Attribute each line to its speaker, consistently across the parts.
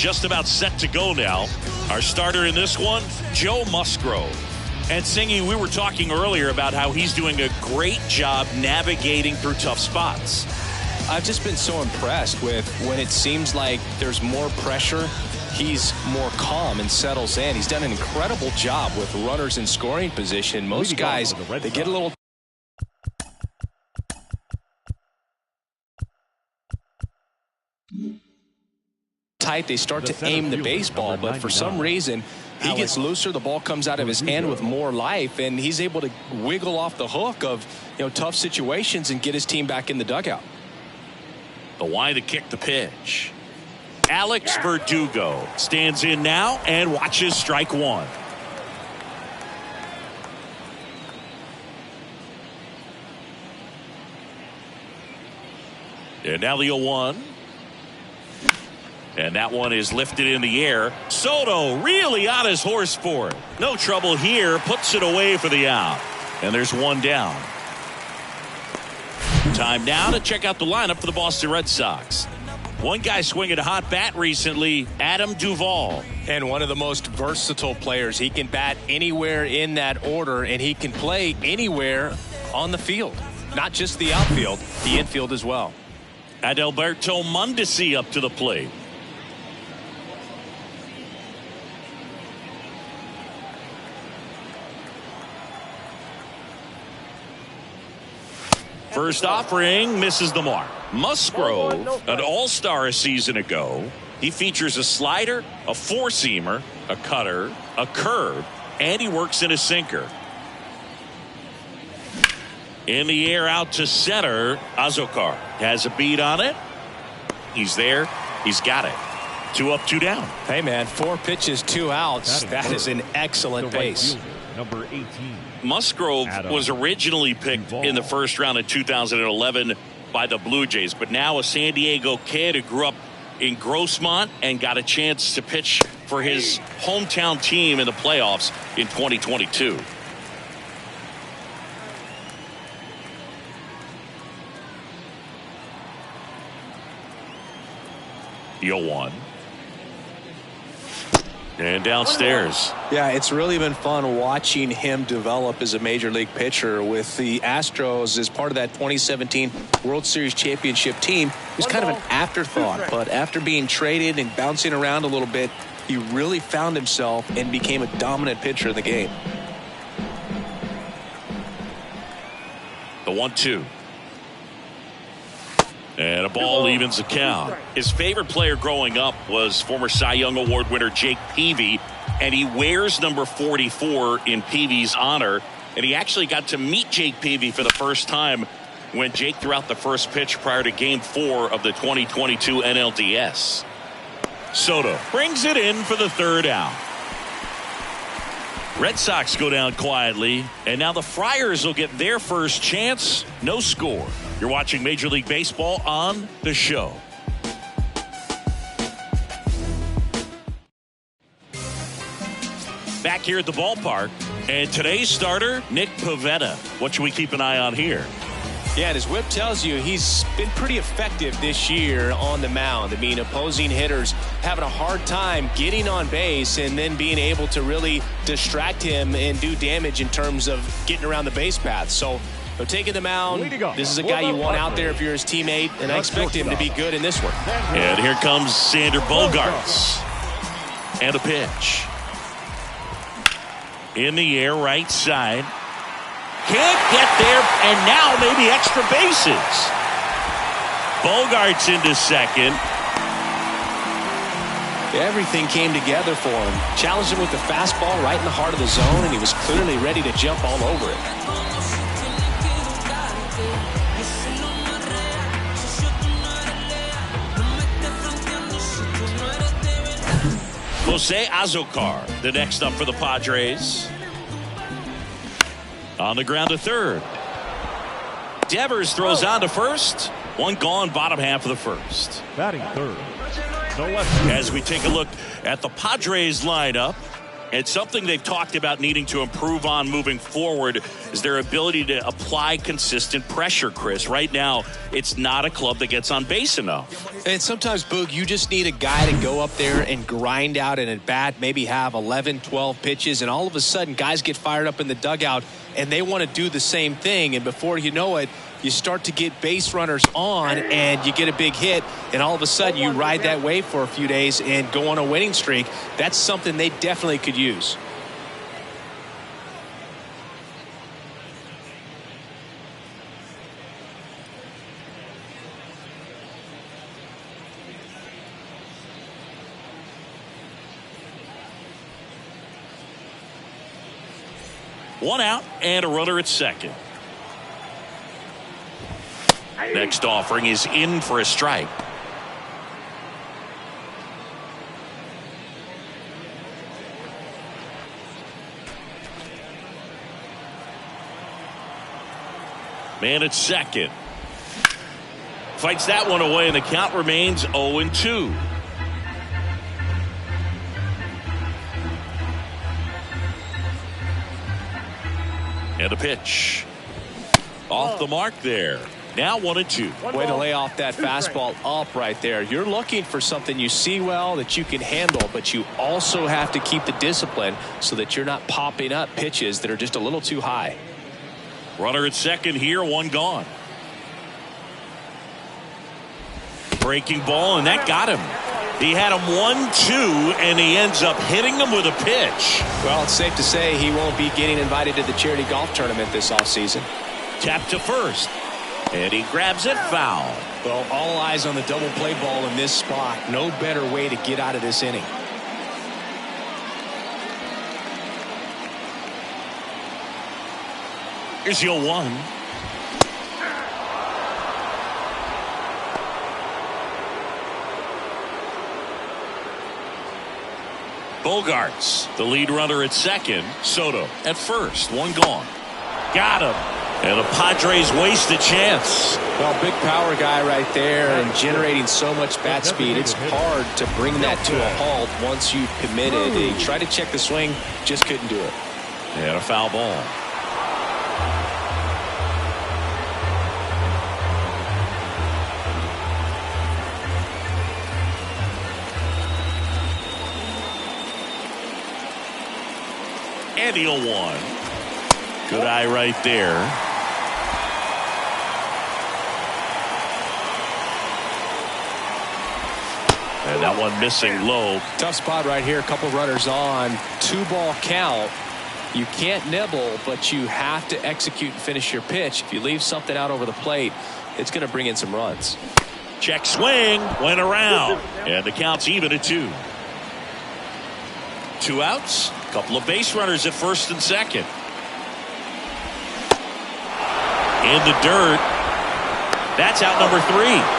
Speaker 1: just about set to go now. Our starter in this one, Joe Musgrove. And Singy, we were talking earlier about how he's doing a great job navigating through tough spots.
Speaker 2: I've just been so impressed with when it seems like there's more pressure, he's more calm and settles in. He's done an incredible job with runners in scoring position. Most guys, they get a little tight. They start to aim the baseball, but for some reason, he gets looser. The ball comes out of his hand with more life, and he's able to wiggle off the hook of tough situations and get his team back in the dugout.
Speaker 1: The wide to kick the pitch. Alex Verdugo stands in now and watches strike one. And now the 0-1. And that one is lifted in the air. Soto really on his horse for it. No trouble here. Puts it away for the out. And there's one down. Time now to check out the lineup for the Boston Red Sox. One guy swinging a hot bat recently, Adam Duvall.
Speaker 2: And one of the most versatile players. He can bat anywhere in that order, and he can play anywhere on the field. Not just the outfield, the infield as well.
Speaker 1: Adalberto Mondesi up to the plate. First offering misses the mark. Musgrove, an all-star a season ago. He features a slider, a four-seamer, a cutter, a curve, and he works in a sinker. In the air out to center. Azokar has a beat on it. He's there. He's got it. 2 up, 2 down.
Speaker 2: Hey, man, 4 pitches, 2 outs. That is an excellent pace.
Speaker 3: Number 18.
Speaker 1: Musgrove was originally picked in the first round in 2011 by the Blue Jays, but now a San Diego kid who grew up in Grossmont and got a chance to pitch for his hometown team in the playoffs in 2022. The 0-1. And downstairs.
Speaker 4: Yeah, it's really been fun watching him develop as a major league pitcher with the Astros as part of that 2017 World Series championship team. He was kind of an afterthought, but after being traded and bouncing around a little bit, he really found himself and became a dominant pitcher in the game.
Speaker 1: The 1-2. And a ball evens the count. His favorite player growing up was former Cy Young Award winner Jake Peavy, and he wears number 44 in Peavy's honor. And he actually got to meet Jake Peavy for the first time when Jake threw out the first pitch prior to Game 4 of the 2022 NLDS. Soto brings it in for the third out. Red Sox go down quietly, and now the Friars will get their first chance. No score. You're watching Major League Baseball on The Show. Back here at the ballpark, and today's starter, Nick Pivetta. What should we keep an eye on here?
Speaker 2: Yeah, and as Whip tells you, he's been pretty effective this year on the mound. I mean, opposing hitters having a hard time getting on base and then being able to really distract him and do damage in terms of getting around the base path. So taking the mound, this is a guy you want out there if you're his teammate, and I expect him to be good in this one.
Speaker 1: And here comes Sander Bogaerts. And a pitch. In the air, right side. Can't get there, and now maybe extra bases. Bogaerts into second.
Speaker 4: Everything came together for him. Challenged him with the fastball right in the heart of the zone, and he was clearly ready to jump all over it.
Speaker 1: Jose Azokar, the next up for the Padres. On the ground to third. Devers throws on to first. One gone, bottom half of the first.
Speaker 3: Batting third. The left.
Speaker 1: As we take a look at the Padres lineup, It's something they've talked about needing to improve on moving forward is their ability to apply consistent pressure, Chris. Right now, it's not a club that gets on base enough.
Speaker 4: And sometimes, Boog, you just need a guy to go up there and grind out an at-bat, maybe have 11, 12 pitches, and all of a sudden guys get fired up in the dugout and they want to do the same thing. And before you know it, you start to get base runners on and you get a big hit, and all of a sudden you ride that wave for a few days and go on a winning streak. That's something they definitely could use.
Speaker 1: One out and a runner at second. Next offering is in for a strike. Man at second. Fights that one away, and the count remains 0-2. And a pitch. Off the mark there. Now 1-2.
Speaker 4: Way to lay off that fastball up right there. You're looking for something you see well that you can handle, but you also have to keep the discipline so that you're not popping up pitches that are just a little too high.
Speaker 1: Runner at second here, one gone. Breaking ball, and that got him. He had him 1-2, and he ends up hitting him with a pitch.
Speaker 4: Well, it's safe to say he won't be getting invited to the charity golf tournament this offseason.
Speaker 1: Tap to first. And he grabs it foul.
Speaker 4: Well, all eyes on the double play ball in this spot. No better way to get out of this inning.
Speaker 1: Here's 0-1. Bogarts, the lead runner at second. Soto at first. One gone. Got him. And the Padres waste a chance.
Speaker 4: Well, big power guy right there and generating so much bat speed. It's hard to bring that to a halt once you've committed. He tried to check the swing, just couldn't do it.
Speaker 1: And a foul ball. And the 0-1. Good eye right there. And that one missing low.
Speaker 4: Tough spot right here. A couple runners on. 2-ball count. You can't nibble, but you have to execute and finish your pitch. If you leave something out over the plate, it's going to bring in some runs.
Speaker 1: Check swing. Went around. And the count's even at 2. 2 outs. A couple of base runners at first and second. In the dirt. That's out number 3.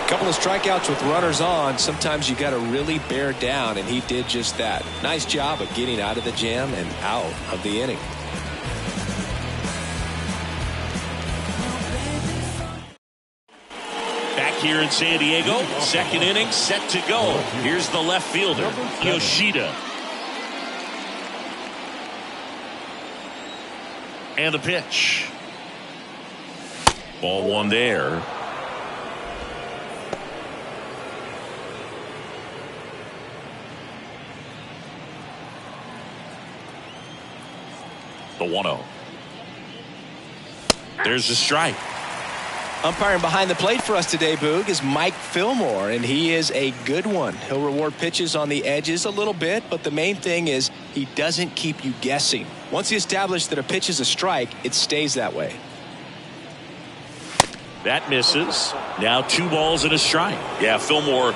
Speaker 4: Couple of strikeouts with runners on. Sometimes you got to really bear down, and he did just that. Nice job of getting out of the jam and out of the inning.
Speaker 1: Back here in San Diego, second inning set to go. Here's the left fielder, Yoshida. And the pitch. Ball one there. The 1-0. There's the strike.
Speaker 4: Umpiring behind the plate for us today, Boog, is Mike Fillmore, and he is a good one. He'll reward pitches on the edges a little bit, but the main thing is he doesn't keep you guessing. Once he establishes that a pitch is a strike, it stays that way.
Speaker 1: That misses. Now 2 balls and a strike. Yeah, Fillmore,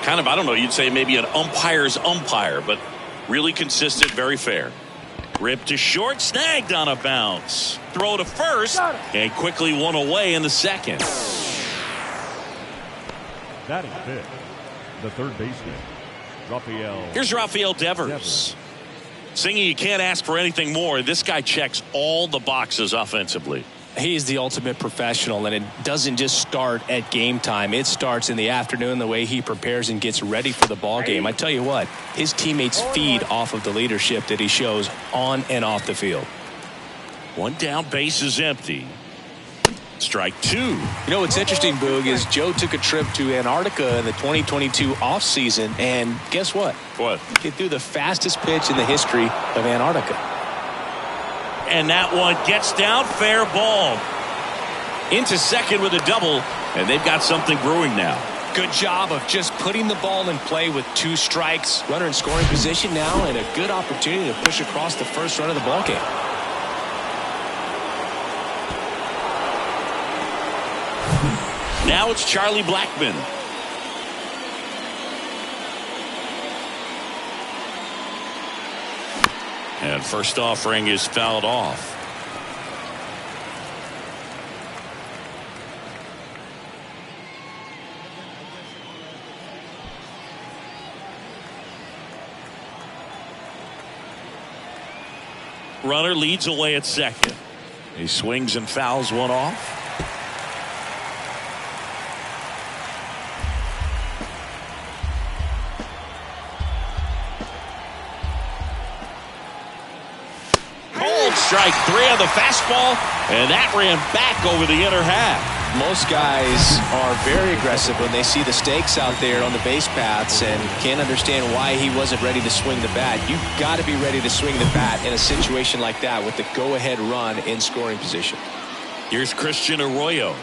Speaker 1: kind of, I don't know, you'd say maybe an umpire's umpire, but really consistent, very fair. Ripped to short, snagged on a bounce. Throw to first, and quickly one away in the second.
Speaker 3: Batting fifth, the third baseman, Rafael.
Speaker 1: Here's Rafael Devers. Singing, you can't ask for anything more. This guy checks all the boxes offensively.
Speaker 2: He's the ultimate professional, and it doesn't just start at game time. It starts in the afternoon, the way he prepares and gets ready for the ball game. I tell you what, his teammates feed off of the leadership that he shows on and off the field.
Speaker 1: One down, base is empty. Strike two.
Speaker 2: You know what's interesting, Boog, is Joe took a trip to Antarctica in the 2022 offseason, and guess what?
Speaker 1: What?
Speaker 2: He threw the fastest pitch in the history of Antarctica.
Speaker 1: And that one gets down, fair ball. Into second with a double, and they've got something brewing now.
Speaker 2: Good job of just putting the ball in play with 2 strikes. Runner in scoring position now, and a good opportunity to push across the first run of the ball game.
Speaker 1: Now it's Charlie Blackmon. And first offering is fouled off. Runner leads away at second. He swings and fouls one off. Strike 3 on the fastball, and that ran back over the inner half.
Speaker 2: Most guys are very aggressive when they see the stakes out there on the base paths and can't understand why he wasn't ready to swing the bat. You've got to be ready to swing the bat in a situation like that with the go-ahead run in scoring position.
Speaker 1: Here's Christian Arroyo.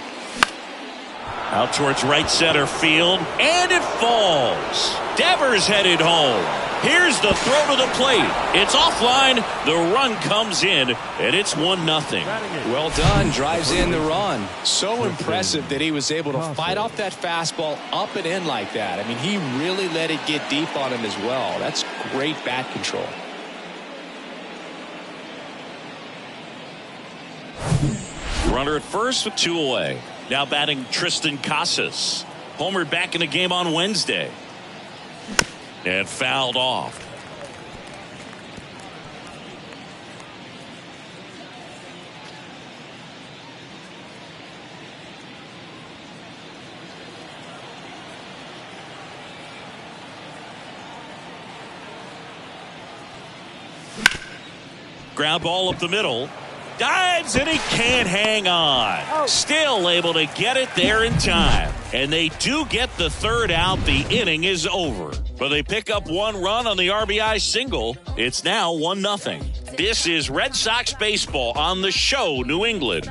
Speaker 1: Out towards right center field, and it falls. Devers headed home. Here's the throw to the plate. It's offline. The run comes in, and it's 1-0.
Speaker 2: Well done. Drives in the run. So impressive that he was able to fight off that fastball up and in like that. I mean, he really let it get deep on him as well. That's great bat control.
Speaker 1: Runner at first with 2 away. Now batting Tristan Casas. Homered back in the game on Wednesday. And fouled off. Ground ball up the middle. Dives and he can't hang on. Still able to get it there in time. And they do get the third out. The inning is over. But they pick up 1 run on the RBI single. It's now 1-0. This is Red Sox baseball on the show, New England.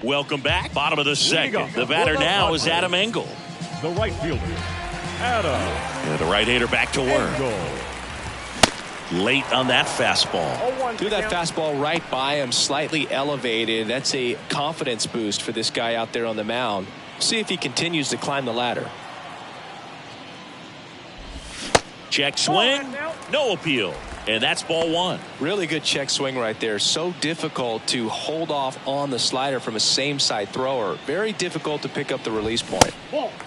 Speaker 1: Welcome back. Bottom of the second. The batter now is Adam Engel.
Speaker 3: The right fielder, Adam.
Speaker 1: And the right-hander back to work. Late on that fastball.
Speaker 2: Threw that fastball right by him, slightly elevated. That's a confidence boost for this guy out there on the mound. See if he continues to climb the ladder.
Speaker 1: Check swing. No appeal. And that's ball 1.
Speaker 2: Really good check swing right there. So difficult to hold off on the slider from a same side thrower. Very difficult to pick up the release point.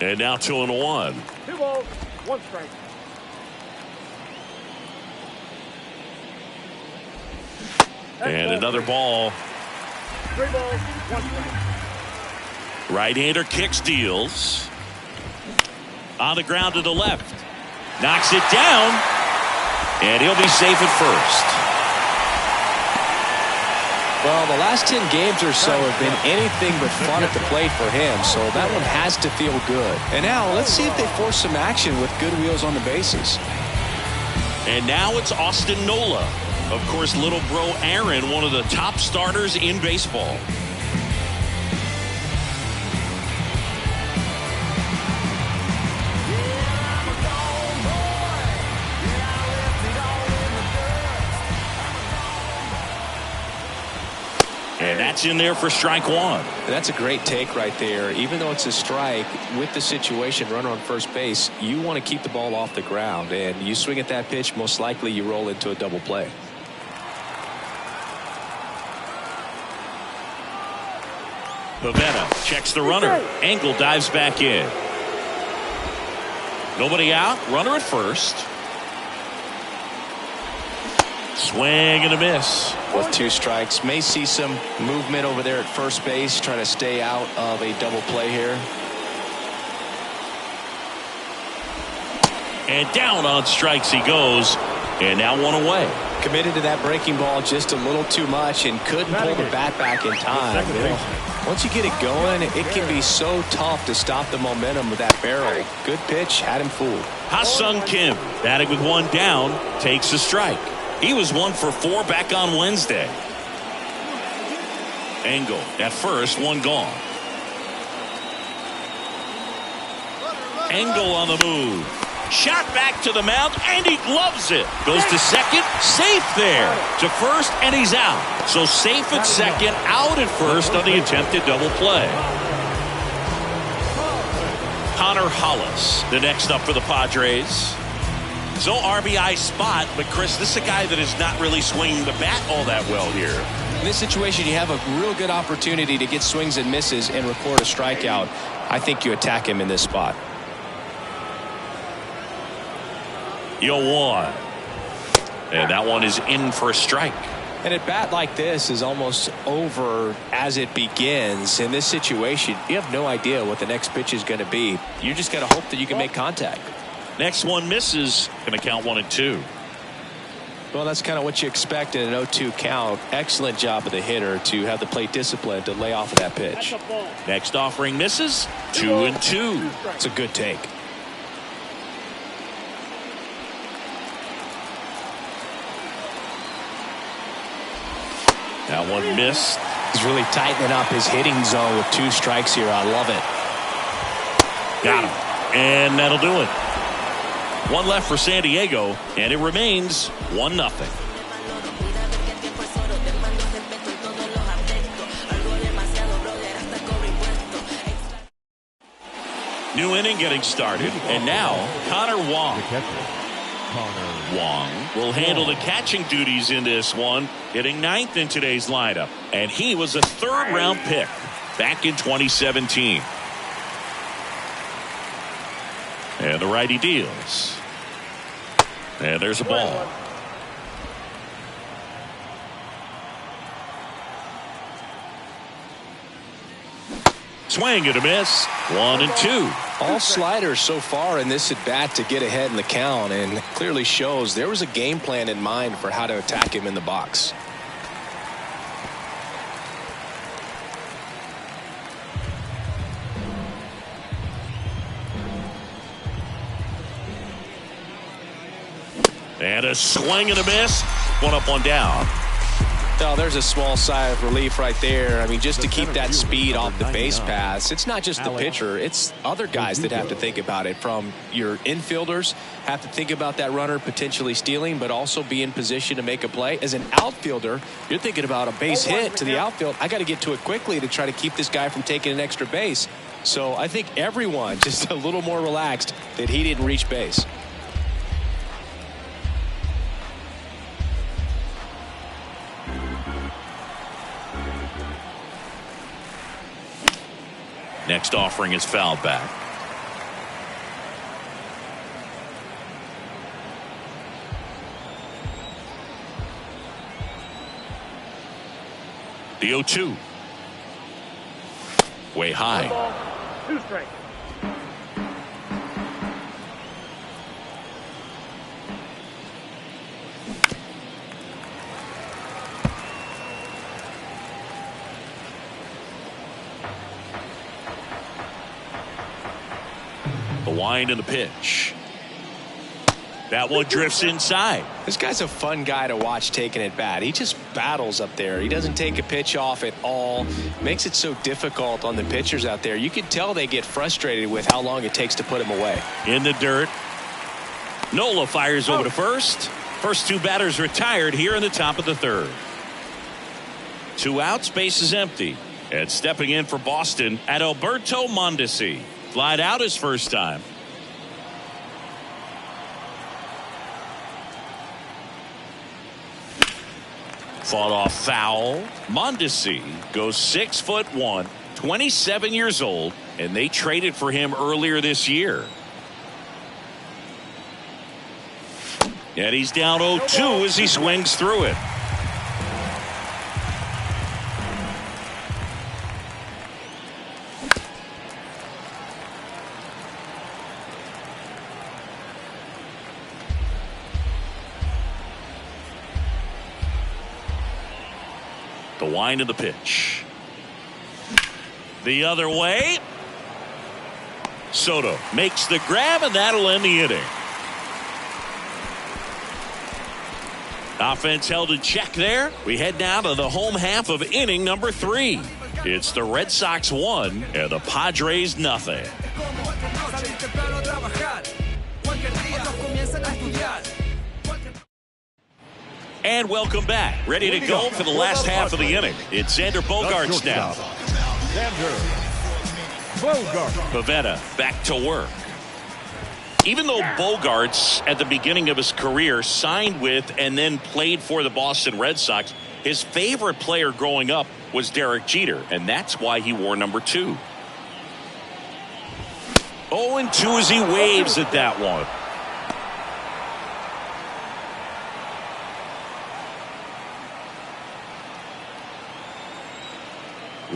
Speaker 1: And now 2-1.
Speaker 5: 2 balls, 1 strike.
Speaker 1: And another ball.
Speaker 5: 3 balls, 1 strike.
Speaker 1: Right-hander kicks, deals. On the ground to the left. Knocks it down. And he'll be safe at first.
Speaker 2: Well, the last 10 games or so have been anything but fun at the plate for him, so that one has to feel good. And now let's see if they force some action with good wheels on the bases.
Speaker 1: And now it's Austin Nola. Of course, little bro Aaron, one of the top starters in baseball. And that's in there for strike 1.
Speaker 2: That's a great take right there. Even though it's a strike, with the situation, runner on first base, you want to keep the ball off the ground. And you swing at that pitch, most likely you roll into a double play.
Speaker 1: Pavetta checks the runner. Engel dives back in. Nobody out. Runner at first. Swing and a miss.
Speaker 4: With 2 strikes, may see some movement over there at first base, trying to stay out of a double play here.
Speaker 1: And down on strikes he goes. And now 1 away.
Speaker 4: Committed to that breaking ball just a little too much and couldn't pull the bat back in time. Once you get it going, it can be so tough to stop the momentum with that barrel. Good pitch, had him fooled.
Speaker 1: Ha-Sung Kim, batting with 1 down, takes a strike. He was 1 for 4 back on Wednesday. Engel at first, 1 gone. Engel on the move. Shot back to the mound, and he gloves it. Goes to second, safe there. To first, and he's out. So safe at second, out at first on the attempted double play. Connor Hollis, the next up for the Padres. So RBI spot, but Chris, this is a guy that is not really swinging the bat all that well here.
Speaker 4: In this situation, you have a real good opportunity to get swings and misses and record a strikeout. I think you attack him in this spot.
Speaker 1: 0-1. And that one is in for a strike.
Speaker 4: And a bat like this is almost over as it begins. In this situation, you have no idea what the next pitch is going to be. You just got to hope that you can make contact.
Speaker 1: Next one misses. Going to count 1 and 2.
Speaker 4: Well, that's kind of what you expect in an 0-2 count. Excellent job of the hitter to have the plate discipline to lay off of that pitch.
Speaker 1: Next offering misses. 2 and 2.
Speaker 4: It's a good take.
Speaker 1: That one missed.
Speaker 4: He's really tightening up his hitting zone with 2 strikes here. I love it.
Speaker 1: Got him. And that'll do it. 1 left for San Diego, and it remains 1-0. New inning getting started, and now Connor Wong. Wong will handle the catching duties in this one, hitting 9th in today's lineup. And he was a 3rd-round pick back in 2017. And the righty deals. And there's a ball. Swing and a miss. 1 and 2.
Speaker 4: All sliders so far in this at bat to get ahead in the count, and clearly shows there was a game plan in mind for how to attack him in the box.
Speaker 1: And a swing and a miss. 1 up, 1 down.
Speaker 4: Oh, there's a small sigh of relief right there. I mean, just to keep that speed off the base paths. It's not just the pitcher. It's other guys that have to think about it. From your infielders have to think about that runner potentially stealing, but also be in position to make a play. As an outfielder, you're thinking about a base hit to the outfield. I got to get to it quickly to try to keep this guy from taking an extra base. So I think everyone just a little more relaxed that he didn't reach base.
Speaker 1: Next offering is fouled back. The 0-2. Way high.
Speaker 5: 2 strikes.
Speaker 1: The wind and the pitch. That one drifts inside.
Speaker 4: This guy's a fun guy to watch taking at bat. He just battles up there. He doesn't take a pitch off at all. Makes it so difficult on the pitchers out there. You can tell they get frustrated with how long it takes to put him away.
Speaker 1: In the dirt. Nola fires over to first. First 2 batters retired here in the top of the 3rd. 2 outs, base is empty. And stepping in for Boston at Alberto Mondesi. Flied out his first time. Fought off foul. Mondesi goes 6'1", 27 years old, and they traded for him earlier this year. And he's down 0-2 as he swings through it. The wind of the pitch. The other way. Soto makes the grab, and that'll end the inning. Offense held in check there. We head now to the home half of inning number 3. It's the Red Sox 1 and the Padres nothing. And welcome back. Ready to go for the last half of the inning. It's Xander Bogaerts now.
Speaker 3: Xander Bogaerts.
Speaker 1: Pivetta back to work. Even though Bogaerts at the beginning of his career signed with and then played for the Boston Red Sox, his favorite player growing up was Derek Jeter, and that's why he wore number 2. 0-2 as he waves at that one.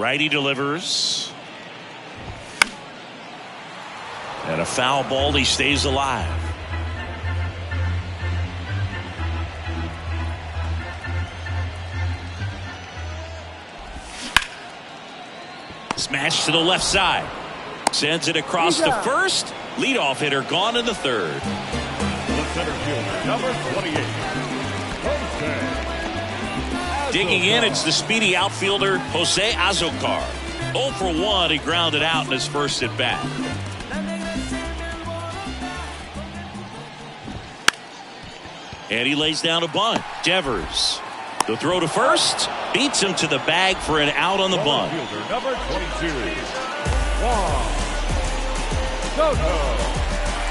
Speaker 1: Righty delivers. And a foul ball. He stays alive. Smash to the left side. Sends it across the first. Leadoff hitter gone in the third.
Speaker 3: The center fielder, number 28. Jose.
Speaker 1: Digging in, it's the speedy outfielder Jose Azocar. 0 for 1, he grounded out in his first at bat. And he lays down a bunt. Devers. The throw to first. Beats him to the bag for an out on the bunt.
Speaker 3: Fielder, number 22.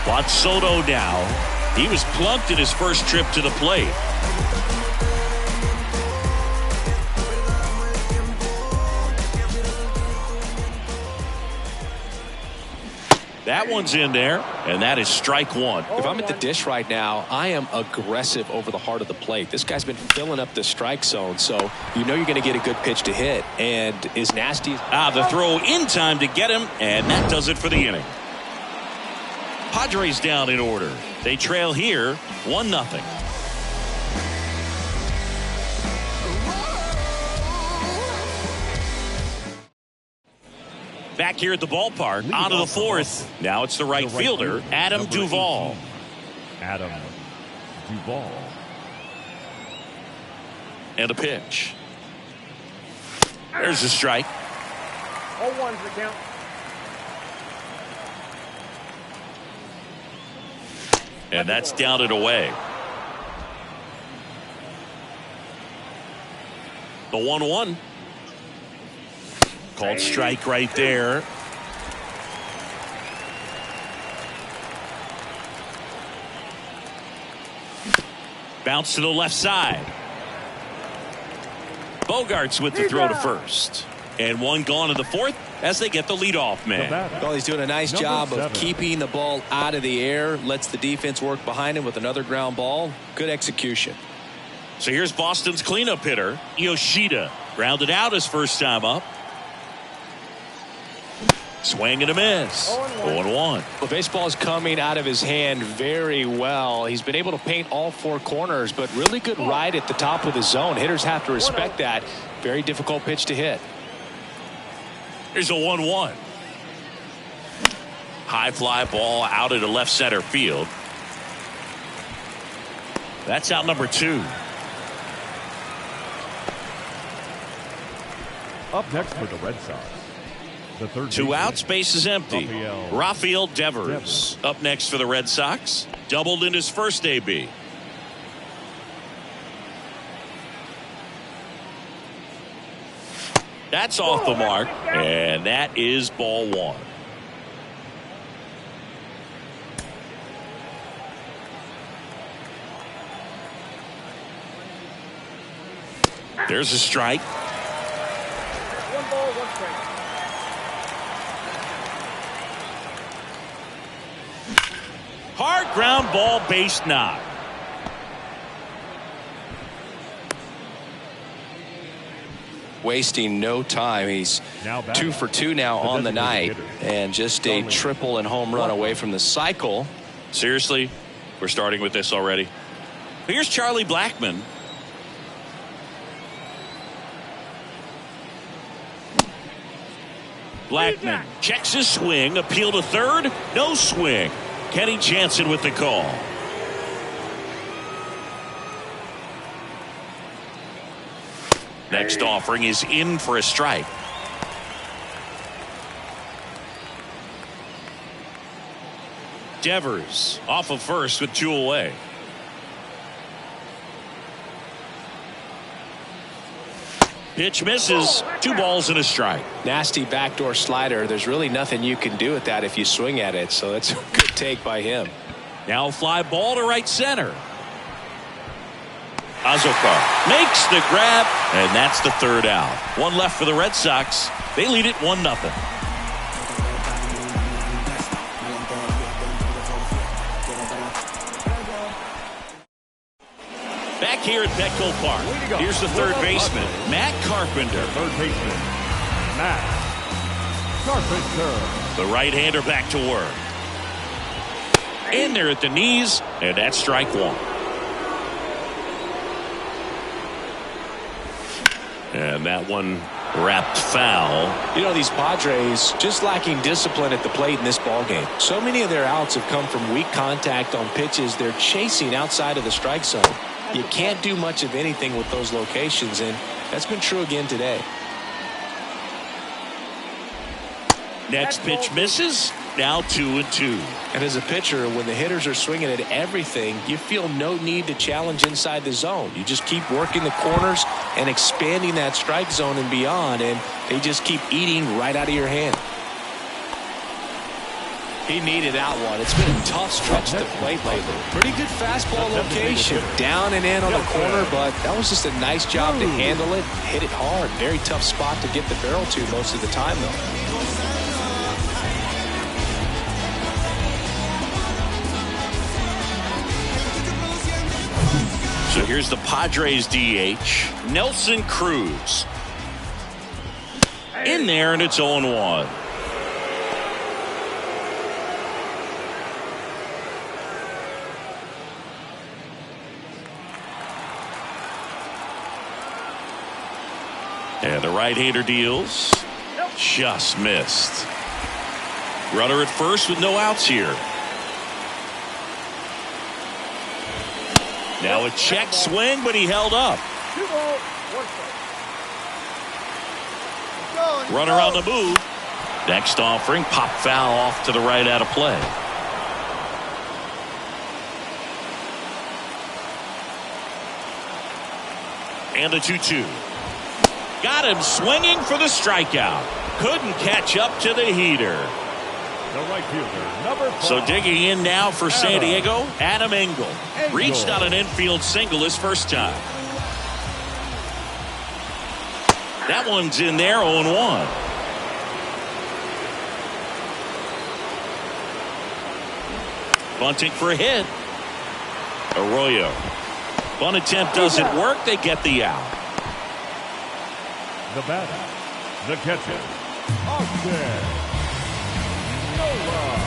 Speaker 3: Juan
Speaker 1: Soto now. He was plunked in his first trip to the plate. That one's in there, and that is strike 1.
Speaker 4: If I'm at the dish right now, I am aggressive over the heart of the plate. This guy's been filling up the strike zone, so you know you're going to get a good pitch to hit. And is nasty.
Speaker 1: The throw in time to get him, and that does it for the inning. Padres down in order. They trail here 1-0. Back here at the ballpark, on to the fourth. Now it's the right fielder, Adam Duvall.
Speaker 3: Adam Duvall.
Speaker 1: And a pitch. There's a strike.
Speaker 5: 0-1's the count.
Speaker 1: And that's down and away. The 1-1. Called strike right there. Bounce to the left side. Bogaerts with the throw to first. And one gone in the fourth as they get the leadoff man.
Speaker 4: Well, he's doing a nice job of keeping the ball out of the air. Lets the defense work behind him with another ground ball. Good execution.
Speaker 1: So here's Boston's cleanup hitter, Yoshida. Grounded out his first time up. Swing and a miss. 0-1.
Speaker 4: Well, baseball is coming out of his hand very well. He's been able to paint all 4 corners, but really good ride at the top of the zone. Hitters have to respect that. Very difficult pitch to hit.
Speaker 1: Here's a 1-1. High fly ball out into left center field. That's out number 2.
Speaker 3: Up next for the Red Sox. The third
Speaker 1: 2 outs, base is empty. Rafael Devers up next for the Red Sox. Doubled in his first AB. That's off the mark, and that is ball 1. There's a strike.
Speaker 5: 1 ball, 1 strike.
Speaker 1: Hard ground ball, base knock.
Speaker 4: wasting no time. He's 2 for 2 now on the night, and just a triple and home run away from the cycle.
Speaker 1: Seriously, we're starting with this already. Here's Charlie Blackmon. Blackmon checks his swing, appeal to third, no swing. Kenny Jansen with the call. Next offering is in for a strike. Devers off of first with 2 away. Pitch misses. 2 balls and a strike.
Speaker 4: Nasty backdoor slider. There's really nothing you can do with that if you swing at it, so that's a good take by him.
Speaker 1: Now fly ball to right center. Azokar makes the grab, and that's the 3rd out. 1 left for the Red Sox. They lead it 1-0. Back here at Petco Park, here's the 3rd baseman, Matt Carpenter.
Speaker 3: Third baseman, Matt Carpenter.
Speaker 1: The right-hander back to work. In there at the knees, and that's strike 1. And that one wrapped foul.
Speaker 4: You know, these Padres just lacking discipline at the plate in this ballgame. So many of their outs have come from weak contact on pitches they're chasing outside of the strike zone. You can't do much of anything with those locations, and that's been true again today.
Speaker 1: Next pitch misses. Now 2-2.
Speaker 4: And as a pitcher, when the hitters are swinging at everything, you feel no need to challenge inside the zone. You just keep working the corners and expanding that strike zone and beyond, and they just keep eating right out of your hand. He needed that one. It's been a tough stretch to plate lately. Pretty good fastball location. Down and in on the corner, but that was just a nice job to handle it. Hit it hard. Very tough spot to get the barrel to most of the time, though.
Speaker 1: So here's the Padres DH, Nelson Cruz. In there, and it's 0-1. And the right-hander deals. Just missed. Runner at first with no outs here. Now a check swing, but he held up.
Speaker 5: 2 balls, 1 strike.
Speaker 1: Runner on the move. Next offering, pop foul off to the right out of play. And the 2-2. Got him swinging for the strikeout. Couldn't catch up to the heater.
Speaker 3: The right fielder, number 5.
Speaker 1: So digging in now for San Diego, Adam Engel. Reached on an infield single his first time. That one's in there, 0-1. Bunting for a hit. Arroyo. Bunt attempt doesn't work. They get the out.
Speaker 3: The batter, the catcher,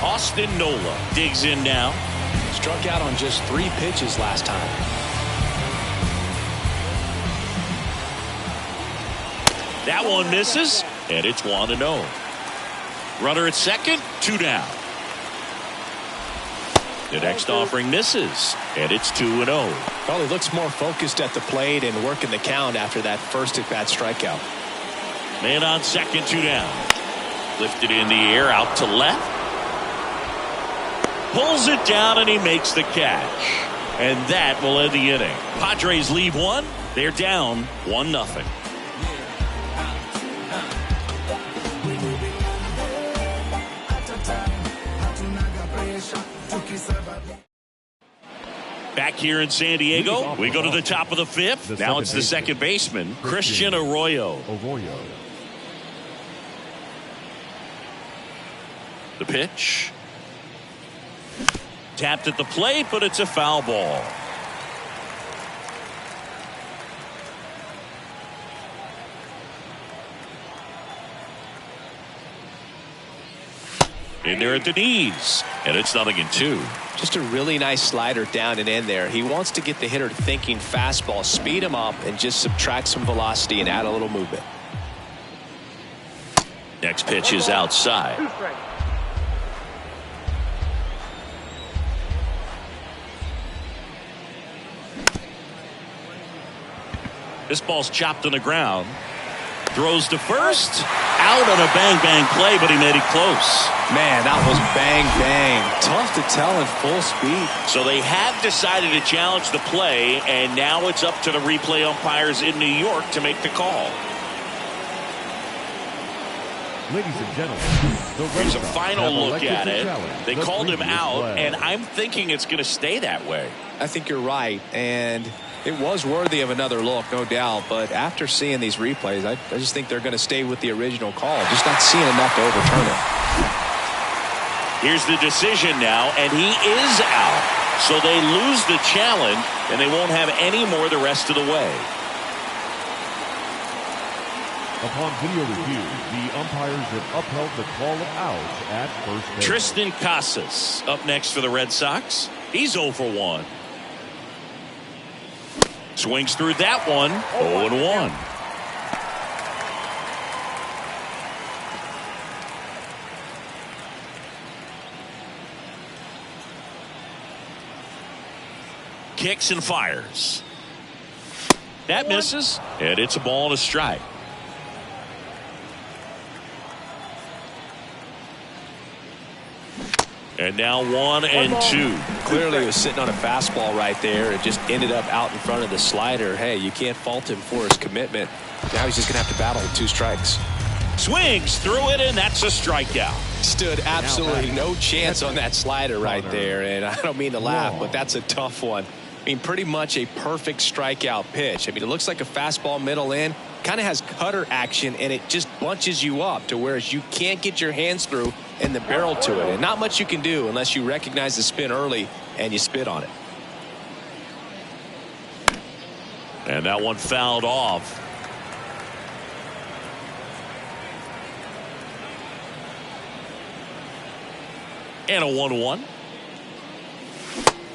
Speaker 1: Austin Nola digs in now.
Speaker 4: Struck out on just 3 pitches last time.
Speaker 1: That one misses, and it's 1-0. Runner at second, 2 down. The next offering misses, and it's 2-0.
Speaker 4: Well, he looks more focused at the plate and working the count after that first at-bat strikeout.
Speaker 1: Man on second, 2 down. Lifted in the air, out to left. Pulls it down, and he makes the catch. And that will end the inning. Padres leave 1. They're down 1-0. Back here in San Diego, we go to the top of the 5th. Now it's the second baseman, Christian Arroyo. The pitch. Tapped at the plate, but it's a foul ball. In there at the knees, and it's 0-2.
Speaker 4: Just a really nice slider down and in there. He wants to get the hitter thinking fastball, speed him up, and just subtract some velocity and add a little movement.
Speaker 1: Next pitch is outside. This ball's chopped on the ground. Throws to first. Out on a bang-bang play, but he made it close.
Speaker 4: Man, that was bang-bang. Tough to tell in full speed.
Speaker 1: So they have decided to challenge the play, and now it's up to the replay umpires in New York to make the call.
Speaker 3: Ladies and gentlemen,
Speaker 1: Here's a final look at it. They
Speaker 3: The
Speaker 1: called him
Speaker 3: previous
Speaker 1: out,
Speaker 3: flag.
Speaker 1: and I'm thinking it's going to stay that way.
Speaker 4: I think you're right, and it was worthy of another look, no doubt. But after seeing these replays, I just think they're going to stay with the original call. Just not seeing enough to overturn it.
Speaker 1: Here's the decision now, and he is out. So they lose the challenge, and they won't have any more the rest of the way.
Speaker 3: Upon video review, the umpires have upheld the call of out at first base.
Speaker 1: Tristan Casas up next for the Red Sox. He's 0 for 1. Swings through that one. 0-1. Kicks and fires. That misses, and it's a ball and a strike. And now 1-2.
Speaker 4: Clearly he was sitting on a fastball right there. It just ended up out in front of the slider. Hey, you can't fault him for his commitment. Now he's just going to have to battle with 2 strikes.
Speaker 1: Swings through it, and that's a strikeout.
Speaker 4: Stood absolutely no chance on that slider right there. And I don't mean to laugh, but that's a tough one. I mean, pretty much a perfect strikeout pitch. I mean, it looks like a fastball middle in. Kind of has cutter action, and it just bunches you up to whereas you can't get your hands through and the barrel to it. And not much you can do unless you recognize the spin early and you spit on it.
Speaker 1: And that one fouled off. And a 1-1.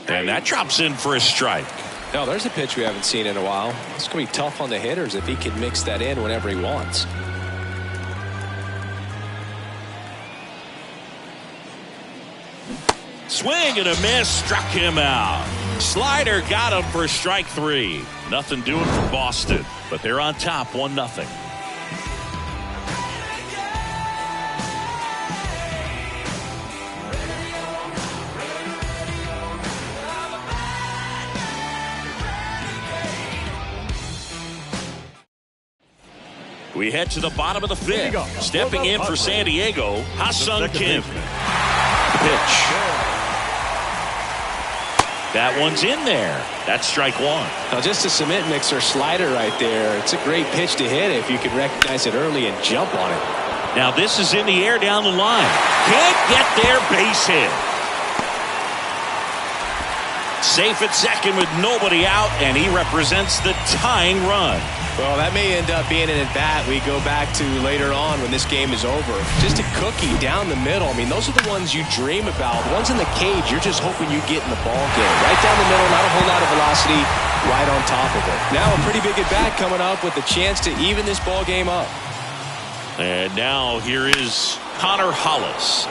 Speaker 1: And that drops in for a strike.
Speaker 4: No, there's a pitch we haven't seen in a while. It's going to be tough on the hitters if he can mix that in whenever he wants.
Speaker 1: Swing and a miss, struck him out. Slider got him for strike 3. Nothing doing for Boston, but they're on top 1-0. We head to the bottom of the 5th. Stepping in for San Diego, Ha-Sung Kim. Pitch. That one's in there. That's strike 1.
Speaker 4: Now, just a cement mixer slider right there. It's a great pitch to hit if you can recognize it early and jump on it.
Speaker 1: Now this is in the air down the line. Can't get there, base hit. Safe at second with nobody out, and he represents the tying run.
Speaker 4: Well, that may end up being an at-bat we go back to later on when this game is over. Just a cookie down the middle. I mean, those are the ones you dream about. The ones in the cage, you're just hoping you get in the ball game. Right down the middle, not a whole lot of velocity, right on top of it. Now a pretty big at-bat coming up with a chance to even this ball game up.
Speaker 1: And now here is Connor Hollis.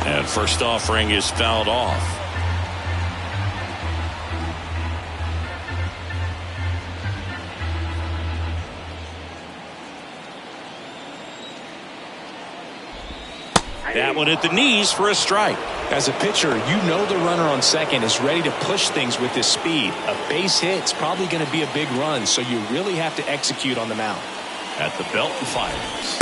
Speaker 1: And first offering is fouled off. That one at the knees for a strike.
Speaker 4: As a pitcher, you know the runner on second is ready to push things with his speed. A base hit's probably going to be a big run, so you really have to execute on the mound.
Speaker 1: At the belt and fires.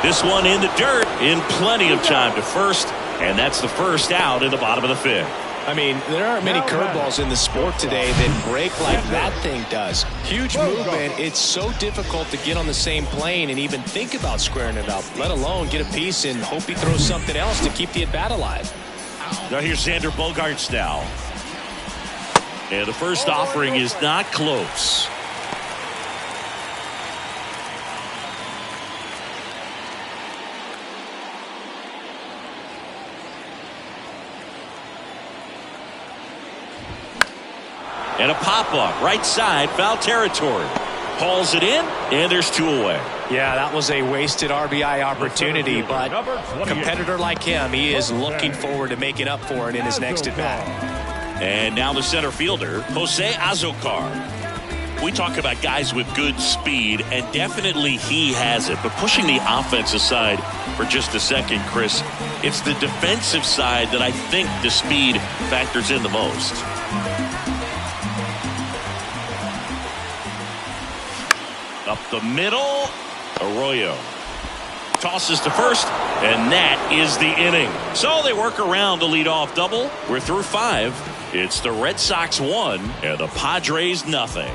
Speaker 1: This one in the dirt in plenty of time to first, and that's the first out in the bottom of the 5th.
Speaker 4: I mean, there aren't many curveballs in the sport today that break like that thing does. Huge movement. It's so difficult to get on the same plane and even think about squaring it up, let alone get a piece and hope he throws something else to keep the at-bat alive.
Speaker 1: Now here's Xander Bogaerts now. And the first offering is not close. And a pop-up right side, foul territory. Hauls it in, and there's 2 away.
Speaker 2: Yeah, that was a wasted RBI opportunity, but a competitor like him, he is looking forward to making up for it in his next at-bat.
Speaker 1: And now the center fielder, Jose Azocar. We talk about guys with good speed, and definitely he has it. But pushing the offense aside for just a second, Chris, it's the defensive side that I think the speed factors in the most. Up the middle, Arroyo tosses to first, and that is the inning. So they work around the leadoff double. We're through 5. It's the Red Sox 1 and the Padres nothing.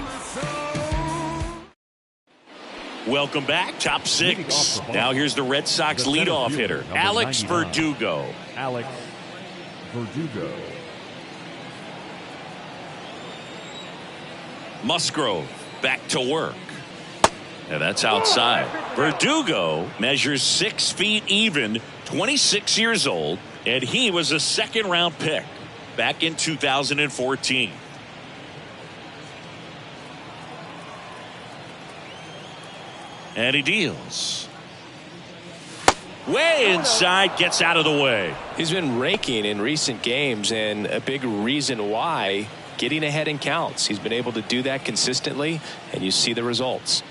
Speaker 1: Welcome back, top 6. Now here's the Red Sox leadoff hitter, Alex Verdugo.
Speaker 3: Alex Verdugo.
Speaker 1: Musgrove back to work. And that's outside. Verdugo measures 6 feet even, 26 years old, and he was a second-round pick back in 2014. And he deals. Way inside, gets out of the way.
Speaker 2: He's been raking in recent games, and a big reason why, getting ahead in counts. He's been able to do that consistently, and you see the results.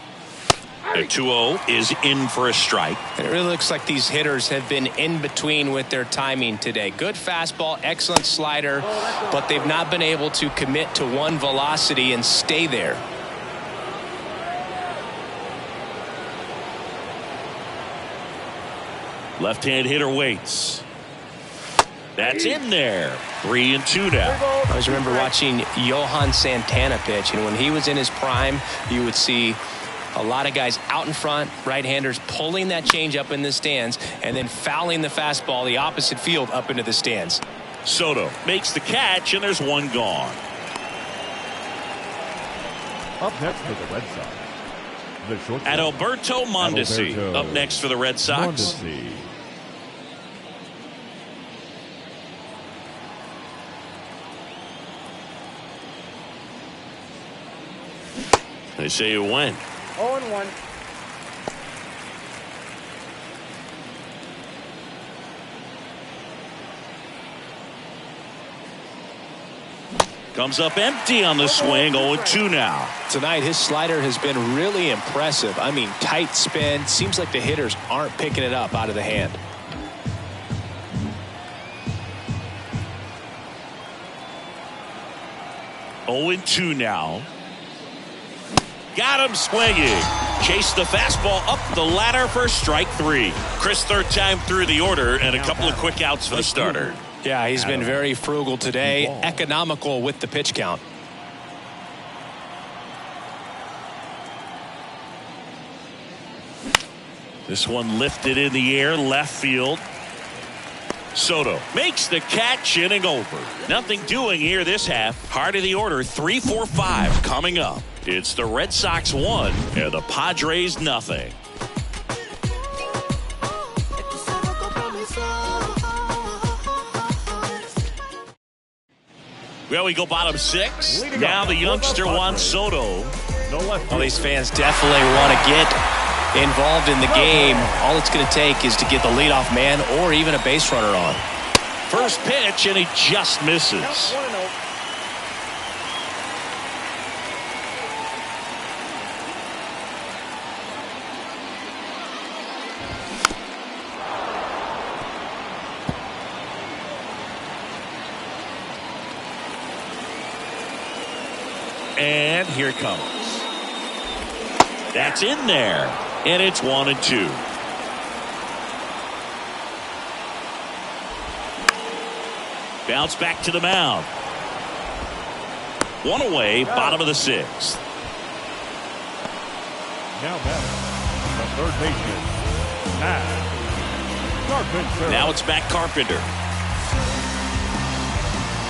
Speaker 1: The 2-0 is in for a strike.
Speaker 2: And it really looks like these hitters have been in between with their timing today. Good fastball, excellent slider, but they've not been able to commit to one velocity and stay there.
Speaker 1: Left-hand hitter waits. That's in there. 3-2 now.
Speaker 2: I always remember watching Johan Santana pitch, and when he was in his prime, you would see a lot of guys out in front, right-handers pulling that change up in the stands and then fouling the fastball the opposite field up into the stands.
Speaker 1: Soto makes the catch, and there's 1 gone.
Speaker 3: Up next for the Red Sox, the shortstop,
Speaker 1: Adalberto Mondesi up next for the Red Sox.
Speaker 3: Mondesi.
Speaker 1: They say you win.
Speaker 5: 0-1.
Speaker 1: Comes up empty on the swing. 0-2 now.
Speaker 2: Tonight, his slider has been really impressive. I mean, tight spin. Seems like the hitters aren't picking it up out of the hand.
Speaker 1: Oh, 2 now. Got him swinging. Chased the fastball up the ladder for strike 3. Chris, third time through the order, and a couple of quick outs for the starter.
Speaker 2: Yeah, he's been very frugal today, economical with the pitch count.
Speaker 1: This one lifted in the air, left field. Soto makes the catch, inning over. Nothing doing here this half. Heart of the order, 3-4-5 coming up. It's the Red Sox 1 and the Padres nothing. Well, we go bottom 6. Now the youngster wants Soto.
Speaker 2: Well, these fans definitely want to get involved in the game. All it's going to take is to get the leadoff man or even a base runner on.
Speaker 1: First pitch, and he just misses. And here it comes. That's in there. And it's 1-2. Bounce back to the mound. 1 away, bottom of the 6th.
Speaker 3: Now batting, the third baseman, Matt Carpenter.
Speaker 1: Now it's back Carpenter.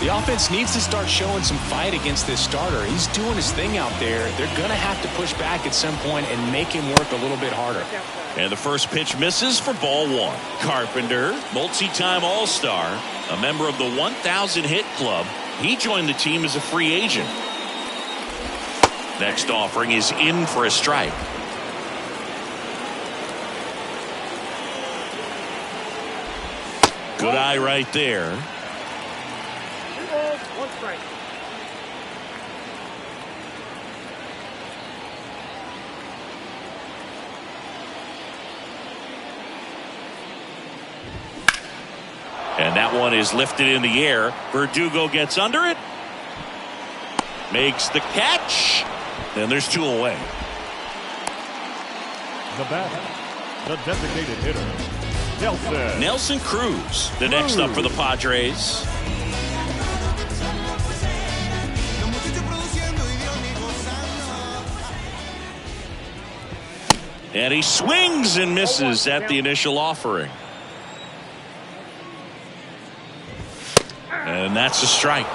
Speaker 2: The offense needs to start showing some fight against this starter. He's doing his thing out there. They're going to have to push back at some point and make him work a little bit harder.
Speaker 1: And the first pitch misses for ball 1. Carpenter, multi-time All-Star, a member of the 1,000 hit club. He joined the team as a free agent. Next offering is in for a strike. Good eye right there.
Speaker 5: 2 balls, 1 strike.
Speaker 1: And that one is lifted in the air. Verdugo gets under it. Makes the catch. And there's 2 away.
Speaker 3: The batter, the designated hitter,
Speaker 1: Nelson Cruz, the next up for the Padres. And he swings and misses at the initial offering. And that's a strike.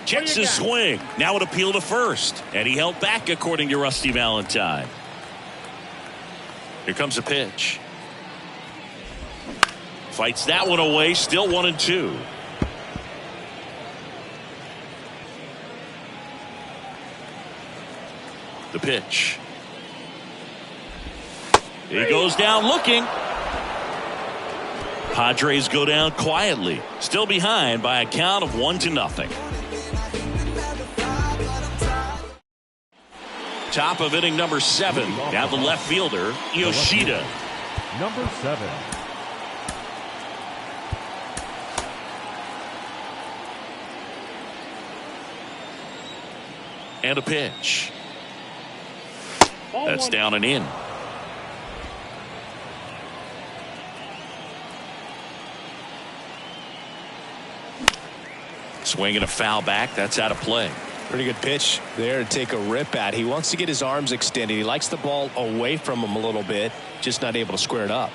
Speaker 1: Checks his swing. Now an appeal to first. And he held back, according to Rusty Valentine. Here comes a pitch. Fights that one away. Still 1-2. The pitch. He goes down looking. Padres go down quietly. Still behind by a count of 1-0. Top of inning number 7. Now the left fielder, Yoshida.
Speaker 3: number 7.
Speaker 1: And a pitch. That's down and in. Swinging a foul back. That's out of play.
Speaker 2: Pretty good pitch there to take a rip at. He wants to get his arms extended. He likes the ball away from him a little bit, just not able to square it up.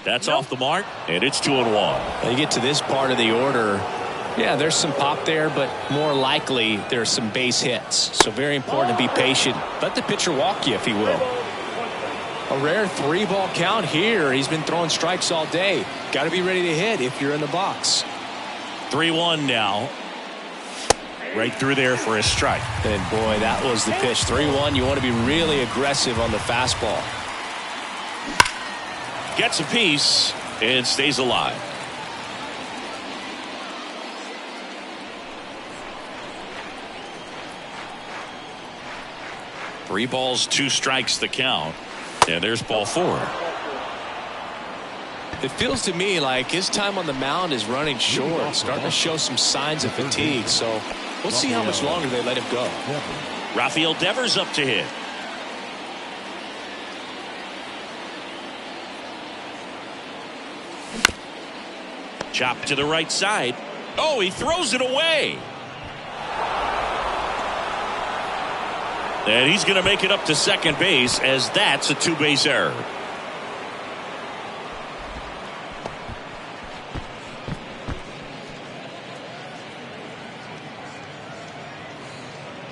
Speaker 1: That's off the mark, and it's 2-1.
Speaker 2: Now you get to this part of the order. Yeah, there's some pop there, but more likely there's some base hits. So very important to be patient. Let the pitcher walk you, if he will. A rare 3-ball count here. He's been throwing strikes all day. Got to be ready to hit if you're in the box.
Speaker 1: 3-1 now. Right through there for a strike.
Speaker 2: And boy, that was the pitch. 3-1. You want to be really aggressive on the fastball.
Speaker 1: Gets a piece and stays alive. Three balls, 2 strikes the count. And there's ball 4.
Speaker 2: It feels to me like his time on the mound is running short, starting to show some signs of fatigue. So we'll see how much longer they let him go.
Speaker 1: Rafael Devers up to hit. Chop to the right side. Oh, he throws it away. And he's going to make it up to second base, as that's a 2-base error.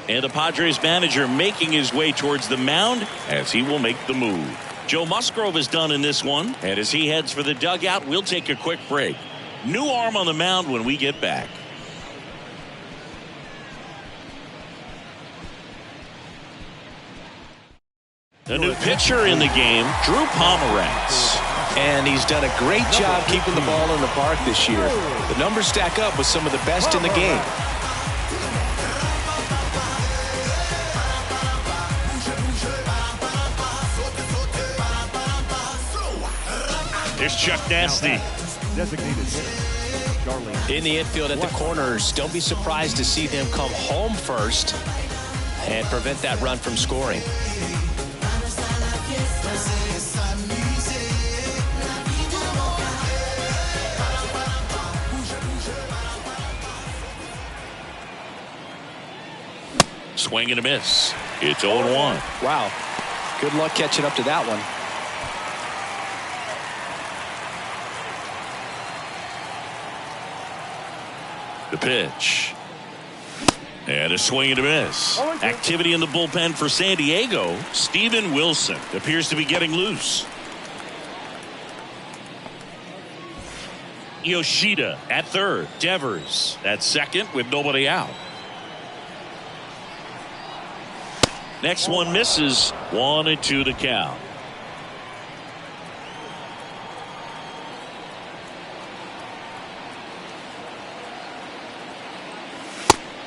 Speaker 1: And the Padres manager making his way towards the mound as he will make the move. Joe Musgrove is done in this one. And as he heads for the dugout, we'll take a quick break. New arm on the mound when we get back. The new pitcher in the game, Drew Pomeranz.
Speaker 2: And he's done a great job keeping the ball in the park this year. The numbers stack up with some of the best in the game.
Speaker 1: Here's Chuck Nasty.
Speaker 2: In the infield at the corners, don't be surprised to see them come home first and prevent that run from scoring.
Speaker 1: Swing and a miss. It's 0-1.
Speaker 2: Wow. Good luck catching up to that one.
Speaker 1: The pitch. And a swing and a miss. Activity in the bullpen for San Diego. Steven Wilson appears to be getting loose. Yoshida at third. Devers at second with nobody out. Next one misses. 1-2 the count.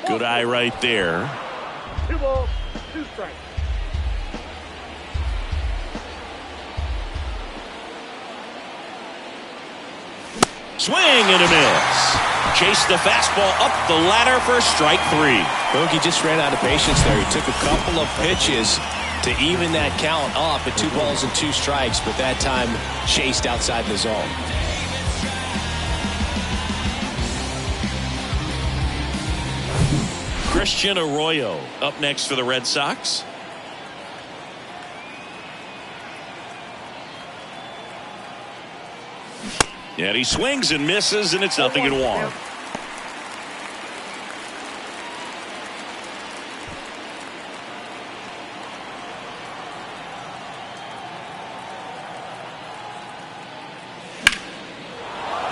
Speaker 1: Good eye right there.
Speaker 5: 2 balls, 2 strikes.
Speaker 1: Swing and a miss. Chased the fastball up the ladder for strike 3.
Speaker 2: Bogey just ran out of patience there. He took a couple of pitches to even that count up at 2 balls and 2 strikes, but that time chased outside the zone.
Speaker 1: Christian Arroyo up next for the Red Sox. And he swings and misses, and it's 0-1.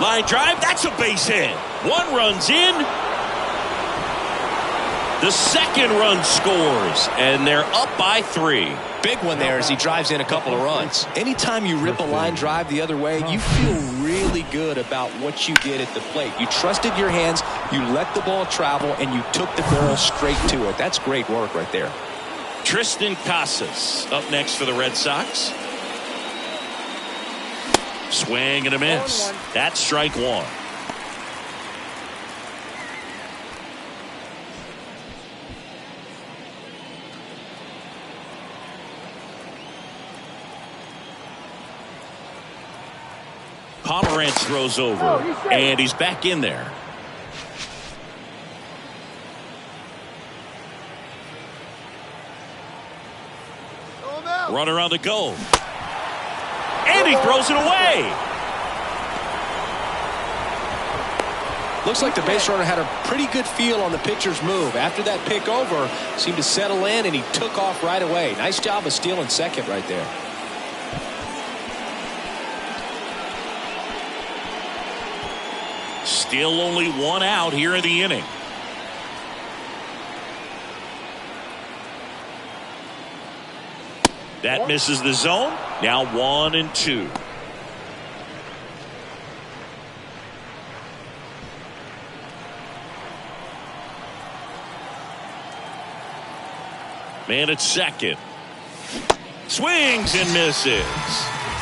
Speaker 1: Line drive, that's a base hit. 1 run's in. The second run scores, and they're up by 3.
Speaker 2: Big one there as he drives in a couple of runs. Anytime you rip a line drive the other way, you feel really good about what you did at the plate. You trusted your hands, you let the ball travel, and you took the barrel straight to it. That's great work right there.
Speaker 1: Tristan Casas up next for the Red Sox. Swing and a miss. That's strike 1. Pomerantz throws over, and he's back in there. Runner on the go. And he throws it away.
Speaker 2: Looks like the base runner had a pretty good feel on the pitcher's move. After that pick over, seemed to settle in, and he took off right away. Nice job of stealing second right there.
Speaker 1: Still only 1 out here in the inning. That misses the zone. Now 1-2. Man at second. Swings and misses.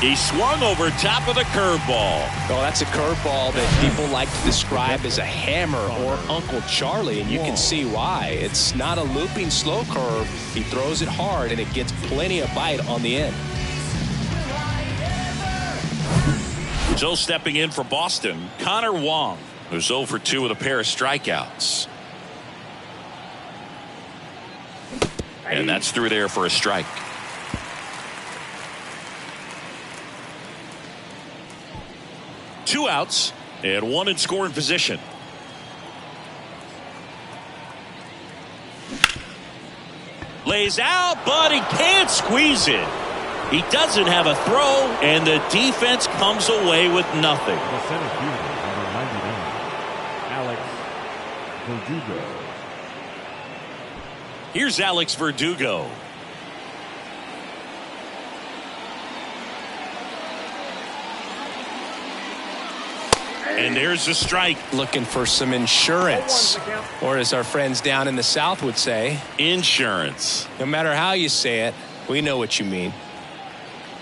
Speaker 1: He swung over top of the curveball.
Speaker 2: Oh, that's a curveball that people like to describe as a hammer or Uncle Charlie, and you can see why. It's not a looping slow curve. He throws it hard, and it gets plenty of bite on the end.
Speaker 1: So stepping in for Boston, Connor Wong, who's 0 for 2 with a pair of strikeouts. And that's through there for a strike. Two outs and 1 in scoring position. Lays out, but he can't squeeze it. He doesn't have a throw, and the defense comes away with nothing.
Speaker 3: The center fielder, number 99, Alex Verdugo.
Speaker 1: Here's Alex Verdugo. And there's a strike.
Speaker 2: Looking for some insurance, or as our friends down in the South would say,
Speaker 1: Insurance.
Speaker 2: no matter how you say it, we know what you mean.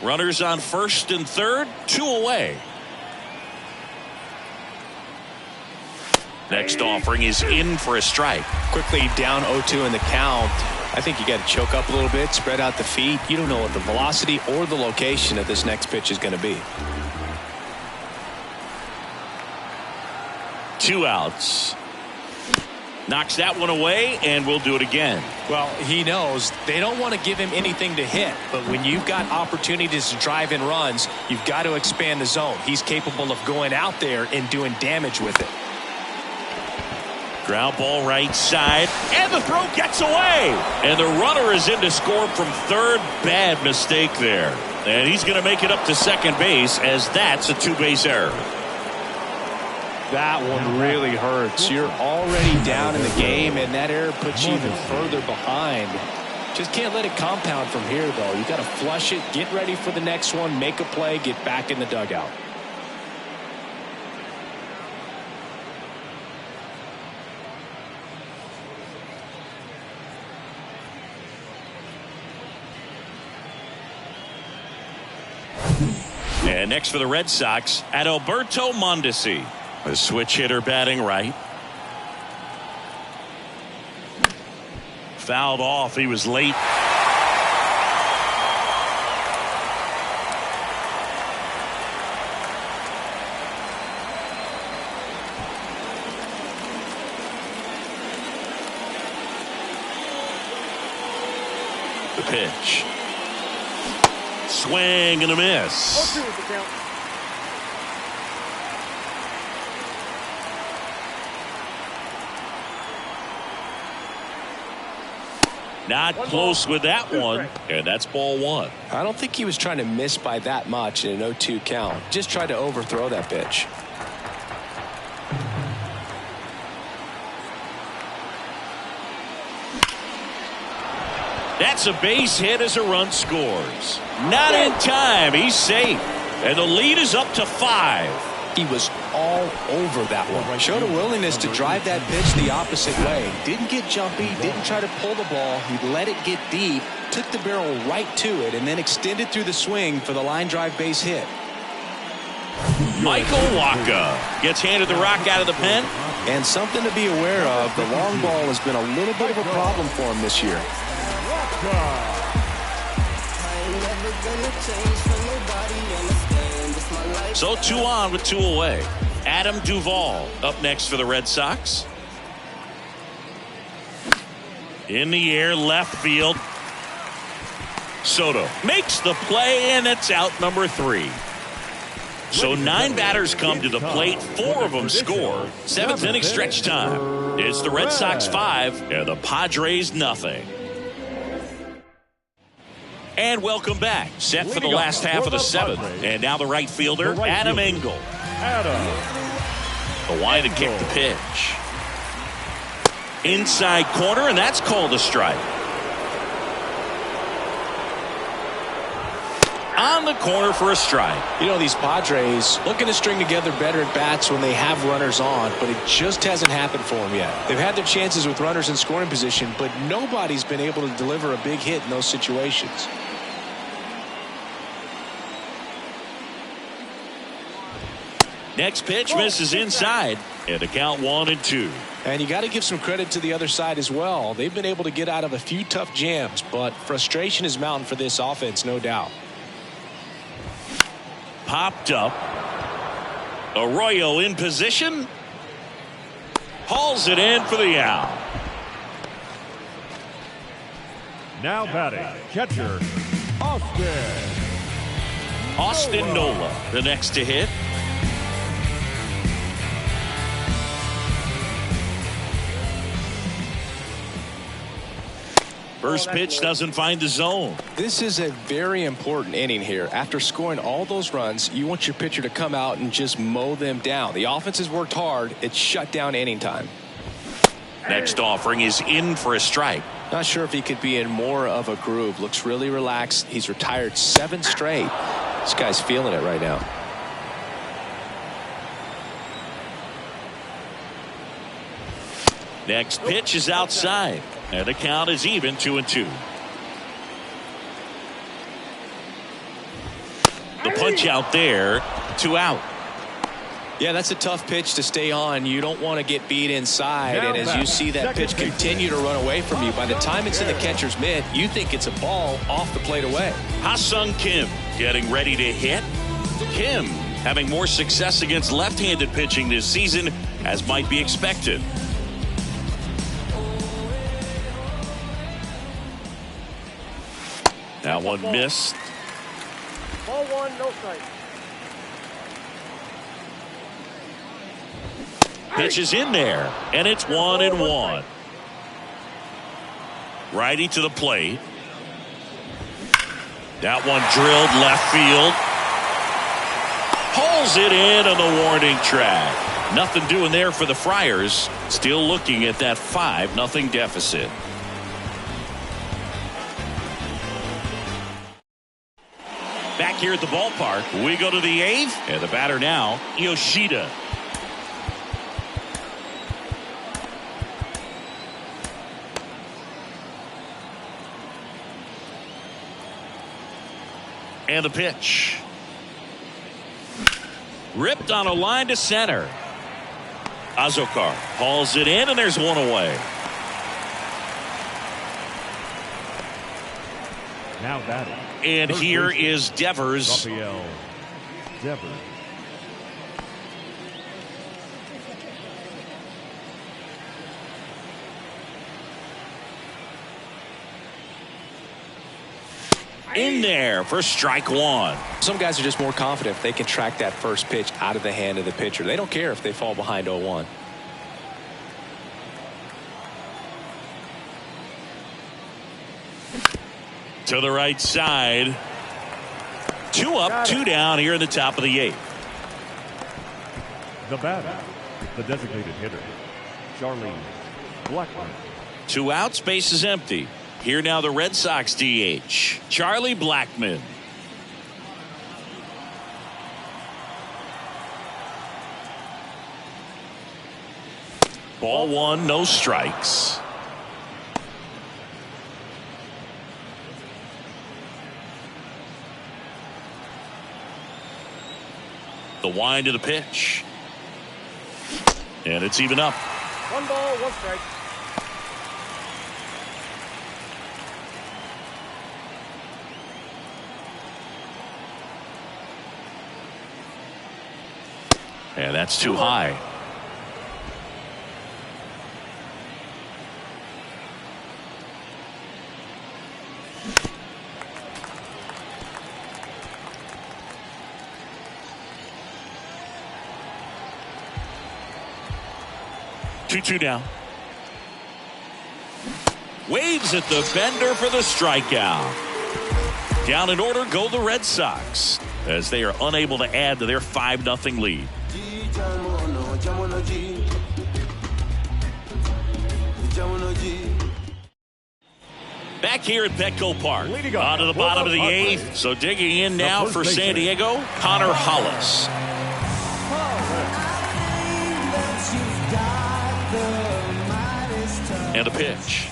Speaker 1: Runners on first and third, 2 away. Next offering is in for a strike.
Speaker 2: Quickly down 0-2 in the count. I think you got to choke up a little bit, spread out the feet. You don't know what the velocity or the location of this next pitch is going to be.
Speaker 1: 2 outs. Knocks that one away, and we'll do it again.
Speaker 2: Well, he knows they don't want to give him anything to hit, but when you've got opportunities to drive in runs, you've got to expand the zone. He's capable of going out there and doing damage with it.
Speaker 1: Ground ball right side, and the throw gets away. And the runner is in to score from third. Bad mistake there. And he's going to make it up to second base, as that's a 2-base error.
Speaker 2: That one really hurts. You're already down in the game, and that error puts you even further behind. Just can't let it compound from here, though. You got to flush it, get ready for the next one, make a play, get back in the dugout.
Speaker 1: And next for the Red Sox, Adalberto Mondesi, a switch hitter batting right. Fouled off. He was late. The pitch. Swing and a miss. Not close with that one, and that's ball one.
Speaker 2: I don't think he was trying to miss by that much in an 0-2 count. Just tried to overthrow that pitch.
Speaker 1: That's a base hit as a run scores. Not in time. He's safe. And the lead is up to 5.
Speaker 2: He was all over that one. Showed a willingness to drive that pitch the opposite way. Didn't get jumpy, didn't try to pull the ball. He let it get deep, took the barrel right to it, and then extended through the swing for the line drive base hit.
Speaker 1: Michael Wacha gets handed the rock out of the pen.
Speaker 2: And something to be aware of, the long ball has been a little bit of a problem for him this year.
Speaker 1: So 2 on with 2 away. Adam Duvall up next for the Red Sox. In the air, left field. Soto makes the play, and it's out number 3. So 9 batters come to the plate, 4 of them score. 7th inning stretch time. It's the Red Sox 5 and the Padres nothing. And welcome back. Set for the last half of the 7th. And now the right fielder, Adam Engel. The line to kick the pitch. Inside corner, and that's called a strike. On the corner for a strike.
Speaker 2: You know, these Padres looking to string together better at bats when they have runners on, but it just hasn't happened for them yet. They've had their chances with runners in scoring position, but nobody's been able to deliver a big hit in those situations.
Speaker 1: Next pitch misses inside, and the count 1-2.
Speaker 2: And you got to give some credit to the other side as well. They've been able to get out of a few tough jams, but frustration is mounting for this offense, no doubt.
Speaker 1: Popped up. Arroyo in position. Hauls it in for the out.
Speaker 3: Now batting, catcher,
Speaker 1: Austin Nola, the next to hit. First pitch doesn't find the zone.
Speaker 2: This is a very important inning here. After scoring all those runs, you want your pitcher to come out and just mow them down. The offense has worked hard. It's shut down inning time.
Speaker 1: Next offering is in for a strike.
Speaker 2: Not sure if he could be in more of a groove. Looks really relaxed. He's retired 7 straight. This guy's feeling it right now.
Speaker 1: Next pitch is outside. And the count is even 2-2. The punch out there, 2 out.
Speaker 2: Yeah, that's a tough pitch to stay on. You don't want to get beat inside. And as you see that pitch continue to run away from you, by the time it's in the catcher's mitt, you think it's a ball off the plate away.
Speaker 1: Ha-Sung Kim getting ready to hit. Kim having more success against left-handed pitching this season, as might be expected. That one missed.
Speaker 5: Ball 1, no strike.
Speaker 1: Pitch is in there, and it's 1-1. Righty to the plate. That one drilled left field. Pulls it in on the warning track. Nothing doing there for the Friars. Still looking at that 5-0 deficit. Back here at the ballpark, we go to the 8th, and the batter now, Yoshida. And the pitch. Ripped on a line to center. Azokar hauls it in, and there's one away.
Speaker 3: Now batting.
Speaker 1: And
Speaker 3: Third
Speaker 1: here
Speaker 3: baseman,
Speaker 1: is Devers.
Speaker 3: Rafael Devers.
Speaker 1: In there for strike one.
Speaker 4: Some guys are just more confident if they can track that first pitch out of the hand of the pitcher. They don't care if they fall behind 0-1.
Speaker 1: To the right side. 2 up, 2 down here in the top of the 8th.
Speaker 3: The batter, the designated hitter, Charlie Blackman.
Speaker 1: 2 outs, base is empty. Here now the Red Sox DH, Charlie Blackman. Ball 1, no strikes. The wind of the pitch. And it's even up.
Speaker 5: 1 ball, 1 strike.
Speaker 1: And that's too high. Two down. Waves at the bender for the strikeout. Down in order go the Red Sox as they are unable to add to their 5-0 lead. Back here at Petco Park, on to the bottom of the 8th. So digging in now for San Diego, Connor Hollis. And a pitch.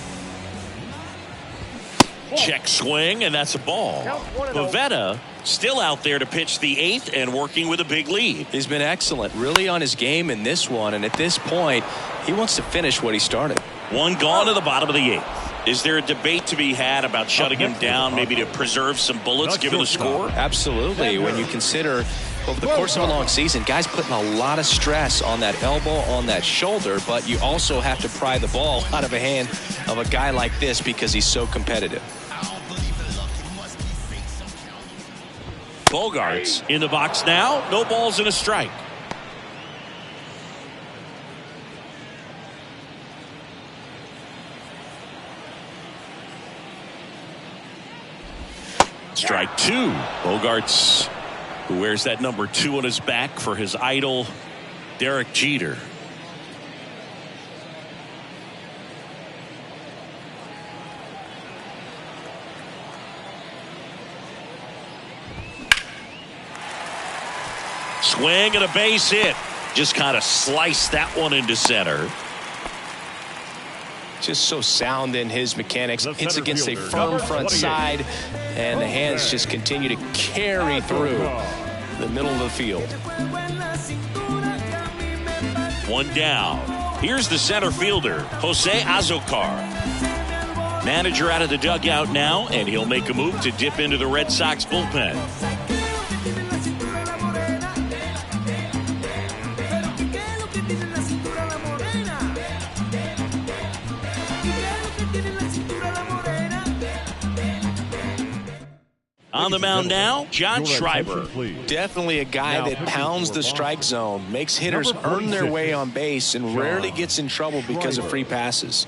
Speaker 1: Check swing, and that's a ball. Pavetta still out there to pitch the 8th and working with a big lead.
Speaker 4: He's been excellent, really on his game in this one, and at this point, he wants to finish what he started.
Speaker 1: 1 gone to the bottom of the 8th. Is there a debate to be had about shutting him down, maybe to preserve some bullets given the score?
Speaker 4: Absolutely. When you consider over the course of a long season, guys putting a lot of stress on that elbow, on that shoulder, but you also have to pry the ball out of the hand of a guy like this because he's so competitive.
Speaker 1: Bogarts in the box now. No balls and a strike. Strike 2. Bogarts, who wears that number 2 on his back for his idol, Derek Jeter. Swing and a base hit. Just kind of sliced that one into center.
Speaker 2: Just so sound in his mechanics. Hits against a firm front side, and the hands just continue to carry through the middle of the field.
Speaker 1: 1 down. Here's the center fielder, Jose Azokar. Manager out of the dugout now, and he'll make a move to dip into the Red Sox bullpen. On the mound now, John Schreiber.
Speaker 2: Definitely a guy that pounds the strike zone, makes hitters earn their way on base, and rarely gets in trouble because of free passes.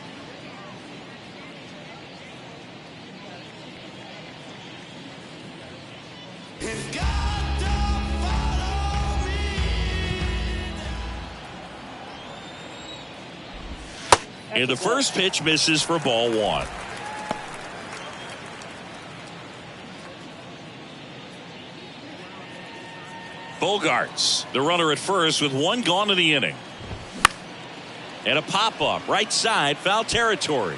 Speaker 1: And the first pitch misses for ball one. Bogarts, the runner at first with one gone in the inning. And a pop-up, right side, foul territory.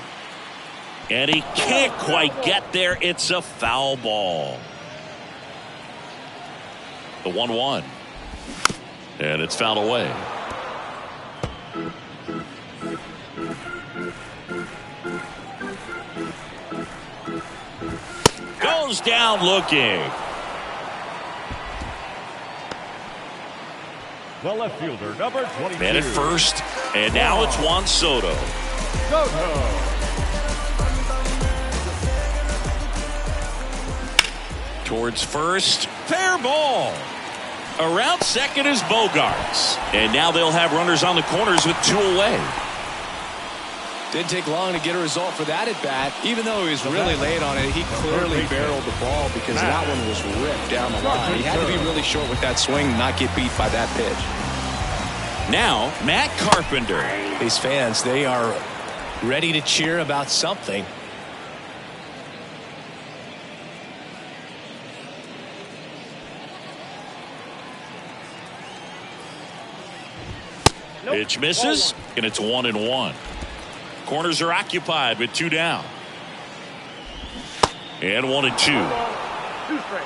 Speaker 1: And he can't quite get there. It's a foul ball. The 1-1. And it's fouled away. Goes down looking.
Speaker 3: The left fielder, number 22.
Speaker 1: Man at first, and now it's Juan Soto. Towards first, fair ball. Around second is Bogarts. And now they'll have runners on the corners with two away.
Speaker 4: Didn't take long to get a result for that at bat. Even though he was really late on it, he clearly barreled the ball because that one was ripped down the line. He had to be really short with that swing, not get beat by that pitch.
Speaker 1: Now, Matt Carpenter.
Speaker 4: These fans, they are ready to cheer about something.
Speaker 1: Pitch misses, and it's 1-1. Corners are occupied with two down. And 1-2.
Speaker 5: 2 straight.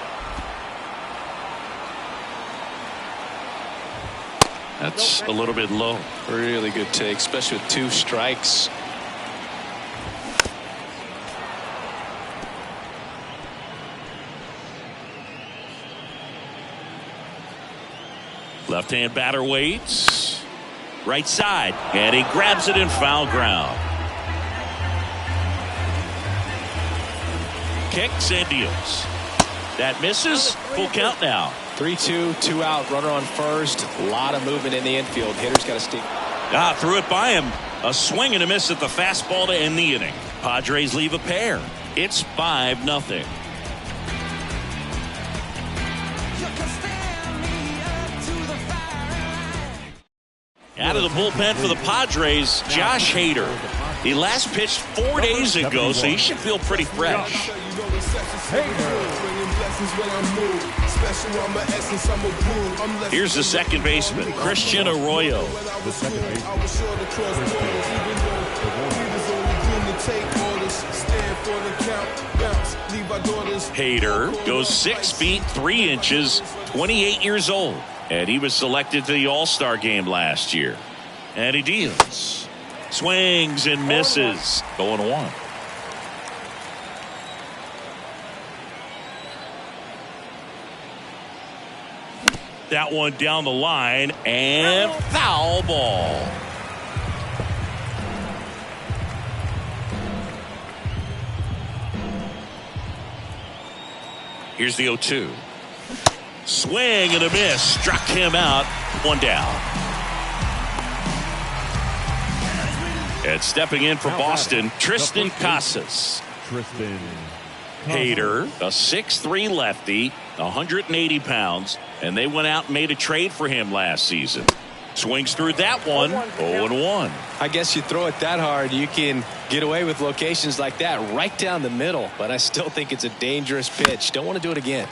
Speaker 1: That's a little bit low.
Speaker 4: Really good take, especially with 2 strikes.
Speaker 1: Left-hand batter waits. Right side, and he grabs it in foul ground. Kicks and deals. That misses. Full count now.
Speaker 4: 3-2, 2 out, runner on first. A lot of movement in the infield. Hitter's got to stick.
Speaker 1: Threw it by him. A swing and a miss at the fastball to end the inning. Padres leave a pair. It's 5-0. Out of the bullpen for the Padres, Josh Hader. He last pitched 4 days ago, so he should feel pretty fresh. Here's the second baseman, Christian Arroyo.
Speaker 3: The second baseman,
Speaker 1: Hader goes 6 feet 3 inches, 28 years old. And he was selected to the All-Star game last year. And he deals. Swings and misses. 0-1. That one down the line and foul ball. Here's the 0-2. Swing and a miss. Struck him out. 1 down. And stepping in for Boston, Tristan Casas. Hader, a 6'3" lefty, 180 pounds, and they went out and made a trade for him last season. Swings through that one. 0-1.
Speaker 4: I guess you throw it that hard, you can get away with locations like that right down the middle. But I still think it's a dangerous pitch. Don't want to do it again.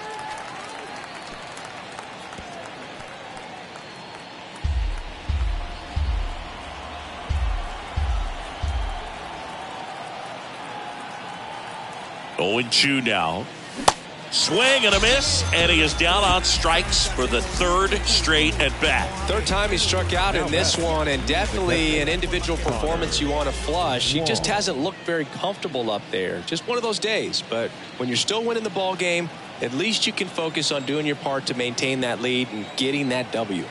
Speaker 1: Oh, 0-2 now. Swing and a miss, and he is down on strikes for the 3rd straight at bat.
Speaker 4: 3rd time he struck out in this one, and definitely an individual performance you want to flush. He just hasn't looked very comfortable up there. Just one of those days. But when you're still winning the ball game, at least you can focus on doing your part to maintain that lead and getting that W.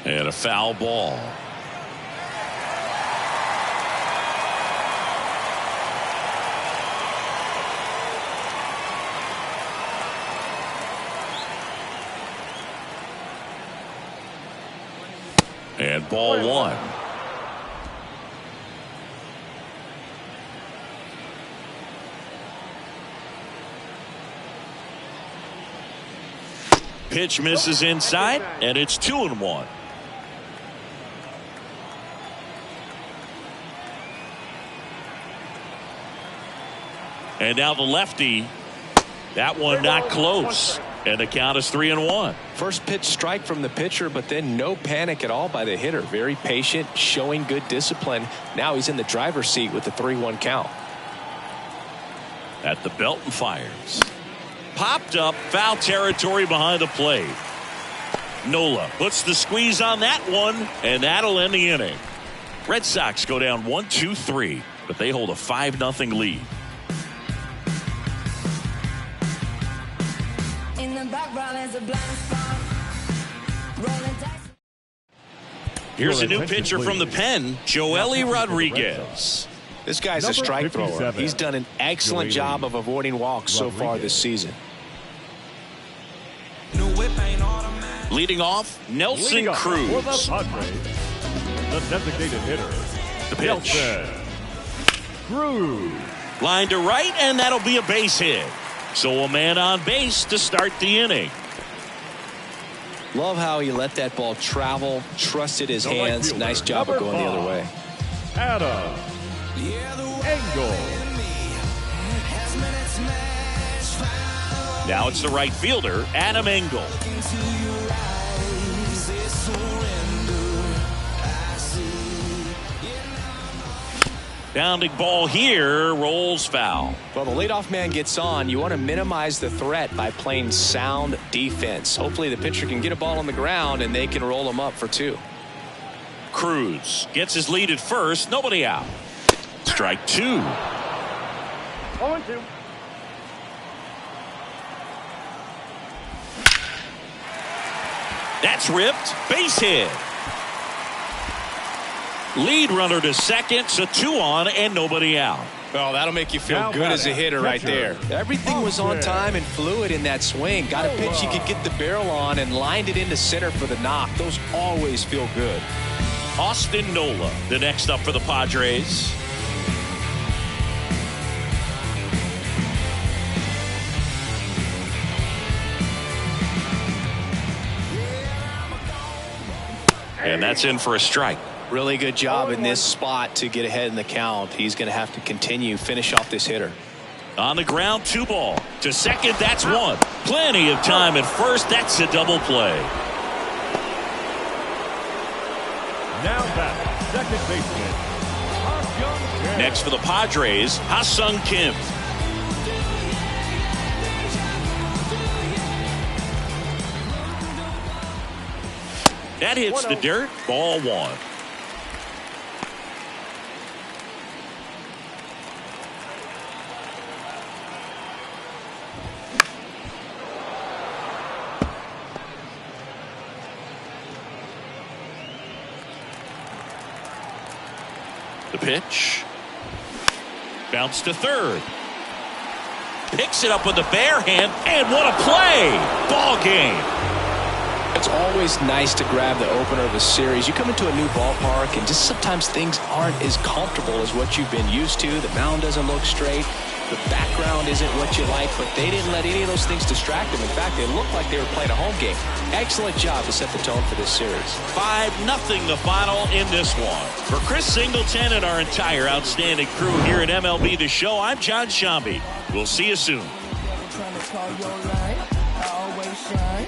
Speaker 1: And a foul ball. And ball 1. Pitch misses inside, and it's 2-1. And now the lefty. That one not close. And the count is 3-1.
Speaker 4: First pitch strike from the pitcher, but then no panic at all by the hitter. Very patient, showing good discipline. Now he's in the driver's seat with the 3-1 count.
Speaker 1: At the belt and fires. Popped up, foul territory behind the plate. Nola puts the squeeze on that one, and that'll end the inning. Red Sox go down 1-2-3, but they hold a 5-0 lead.
Speaker 6: In the background is a blind spot. Rolling dice.
Speaker 1: Here's a new pitcher from the pen, Joely Rodriguez.
Speaker 4: This guy's a strike thrower. He's done an excellent job of avoiding walks so far this season.
Speaker 1: Leading off, Nelson Cruz.
Speaker 3: For the Padres, the designated hitter,
Speaker 1: The pitch.
Speaker 3: Cruz.
Speaker 1: Line to right, and that'll be a base hit. So a man on base to start the inning.
Speaker 4: Love how he let that ball travel, trusted his hands. Nice job of going the other way.
Speaker 3: Adam Engel.
Speaker 1: Now it's the right fielder, Adam Engel. Bounding ball here, rolls foul.
Speaker 4: Well, the leadoff man gets on. You want to minimize the threat by playing sound defense. Hopefully the pitcher can get a ball on the ground and they can roll him up for 2.
Speaker 1: Cruz gets his lead at first, nobody out. Strike 2.
Speaker 5: 0-2.
Speaker 1: That's ripped, base hit. Lead runner to second, so 2 on and nobody out.
Speaker 4: Oh, that'll make you feel good as a hitter right there. Everything was on time and fluid in that swing. Got a pitch he could get the barrel on and lined it into center for the knock. Those always feel good.
Speaker 1: Austin Nola, the next up for the Padres. And that's in for a strike.
Speaker 4: Really good job in this spot to get ahead in the count. He's going to have to finish off this hitter.
Speaker 1: On the ground, 2 ball. To second, that's 1. Plenty of time at first. That's a double play.
Speaker 3: Now back, second baseman, Ha-Sung Kim.
Speaker 1: Next for the Padres, Ha-Sung Kim. That hits the dirt. Ball 1. The pitch. Bounce to third. Picks it up with the bare hand, and what a play! Ball game.
Speaker 4: It's always nice to grab the opener of a series. You come into a new ballpark and just sometimes things aren't as comfortable as what you've been used to. The mound doesn't look straight. The background isn't what you like, but they didn't let any of those things distract them. In fact, they looked like they were playing a home game. Excellent job to set the tone for this series.
Speaker 1: 5-0 the final in this one. For Chris Singleton and our entire outstanding crew here at MLB The Show, I'm John Shambi. We'll see you soon.
Speaker 7: Trying to call your line, I always shine,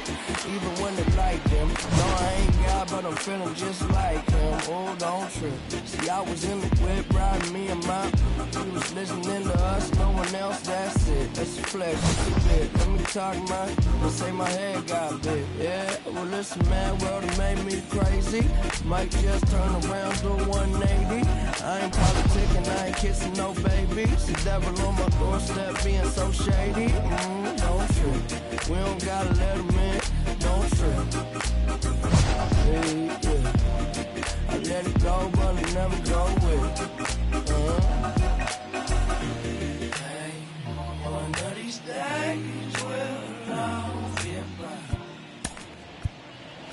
Speaker 7: even when they like them. No, I ain't God, but I'm feeling just like him. Oh, don't trip. See, I was in the whip, riding me and my. He was listening to us, no one else. That's it. That's a flex, just a bit. Let me talk, man. They say my head got big. Yeah, well, listen, man, world it made me crazy. Might just turn around to 180. I ain't politicking, I ain't kissing no babies. The devil on my doorstep being so shady. Don't trip. We don't gotta let him in. Don't trip. Hey, yeah. I let it go, but I never go with it. Hey, one of these days we'll get by.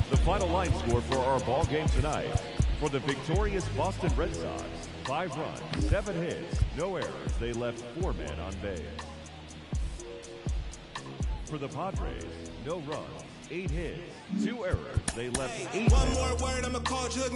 Speaker 3: The final line score for our ball game tonight. For the victorious Boston Red Sox, 5 runs, 7 hits, no errors. They left 4 men on base. For the Padres, no runs, 8 hits, 2 errors. They left 8 men.
Speaker 8: One more word, I'ma call Jug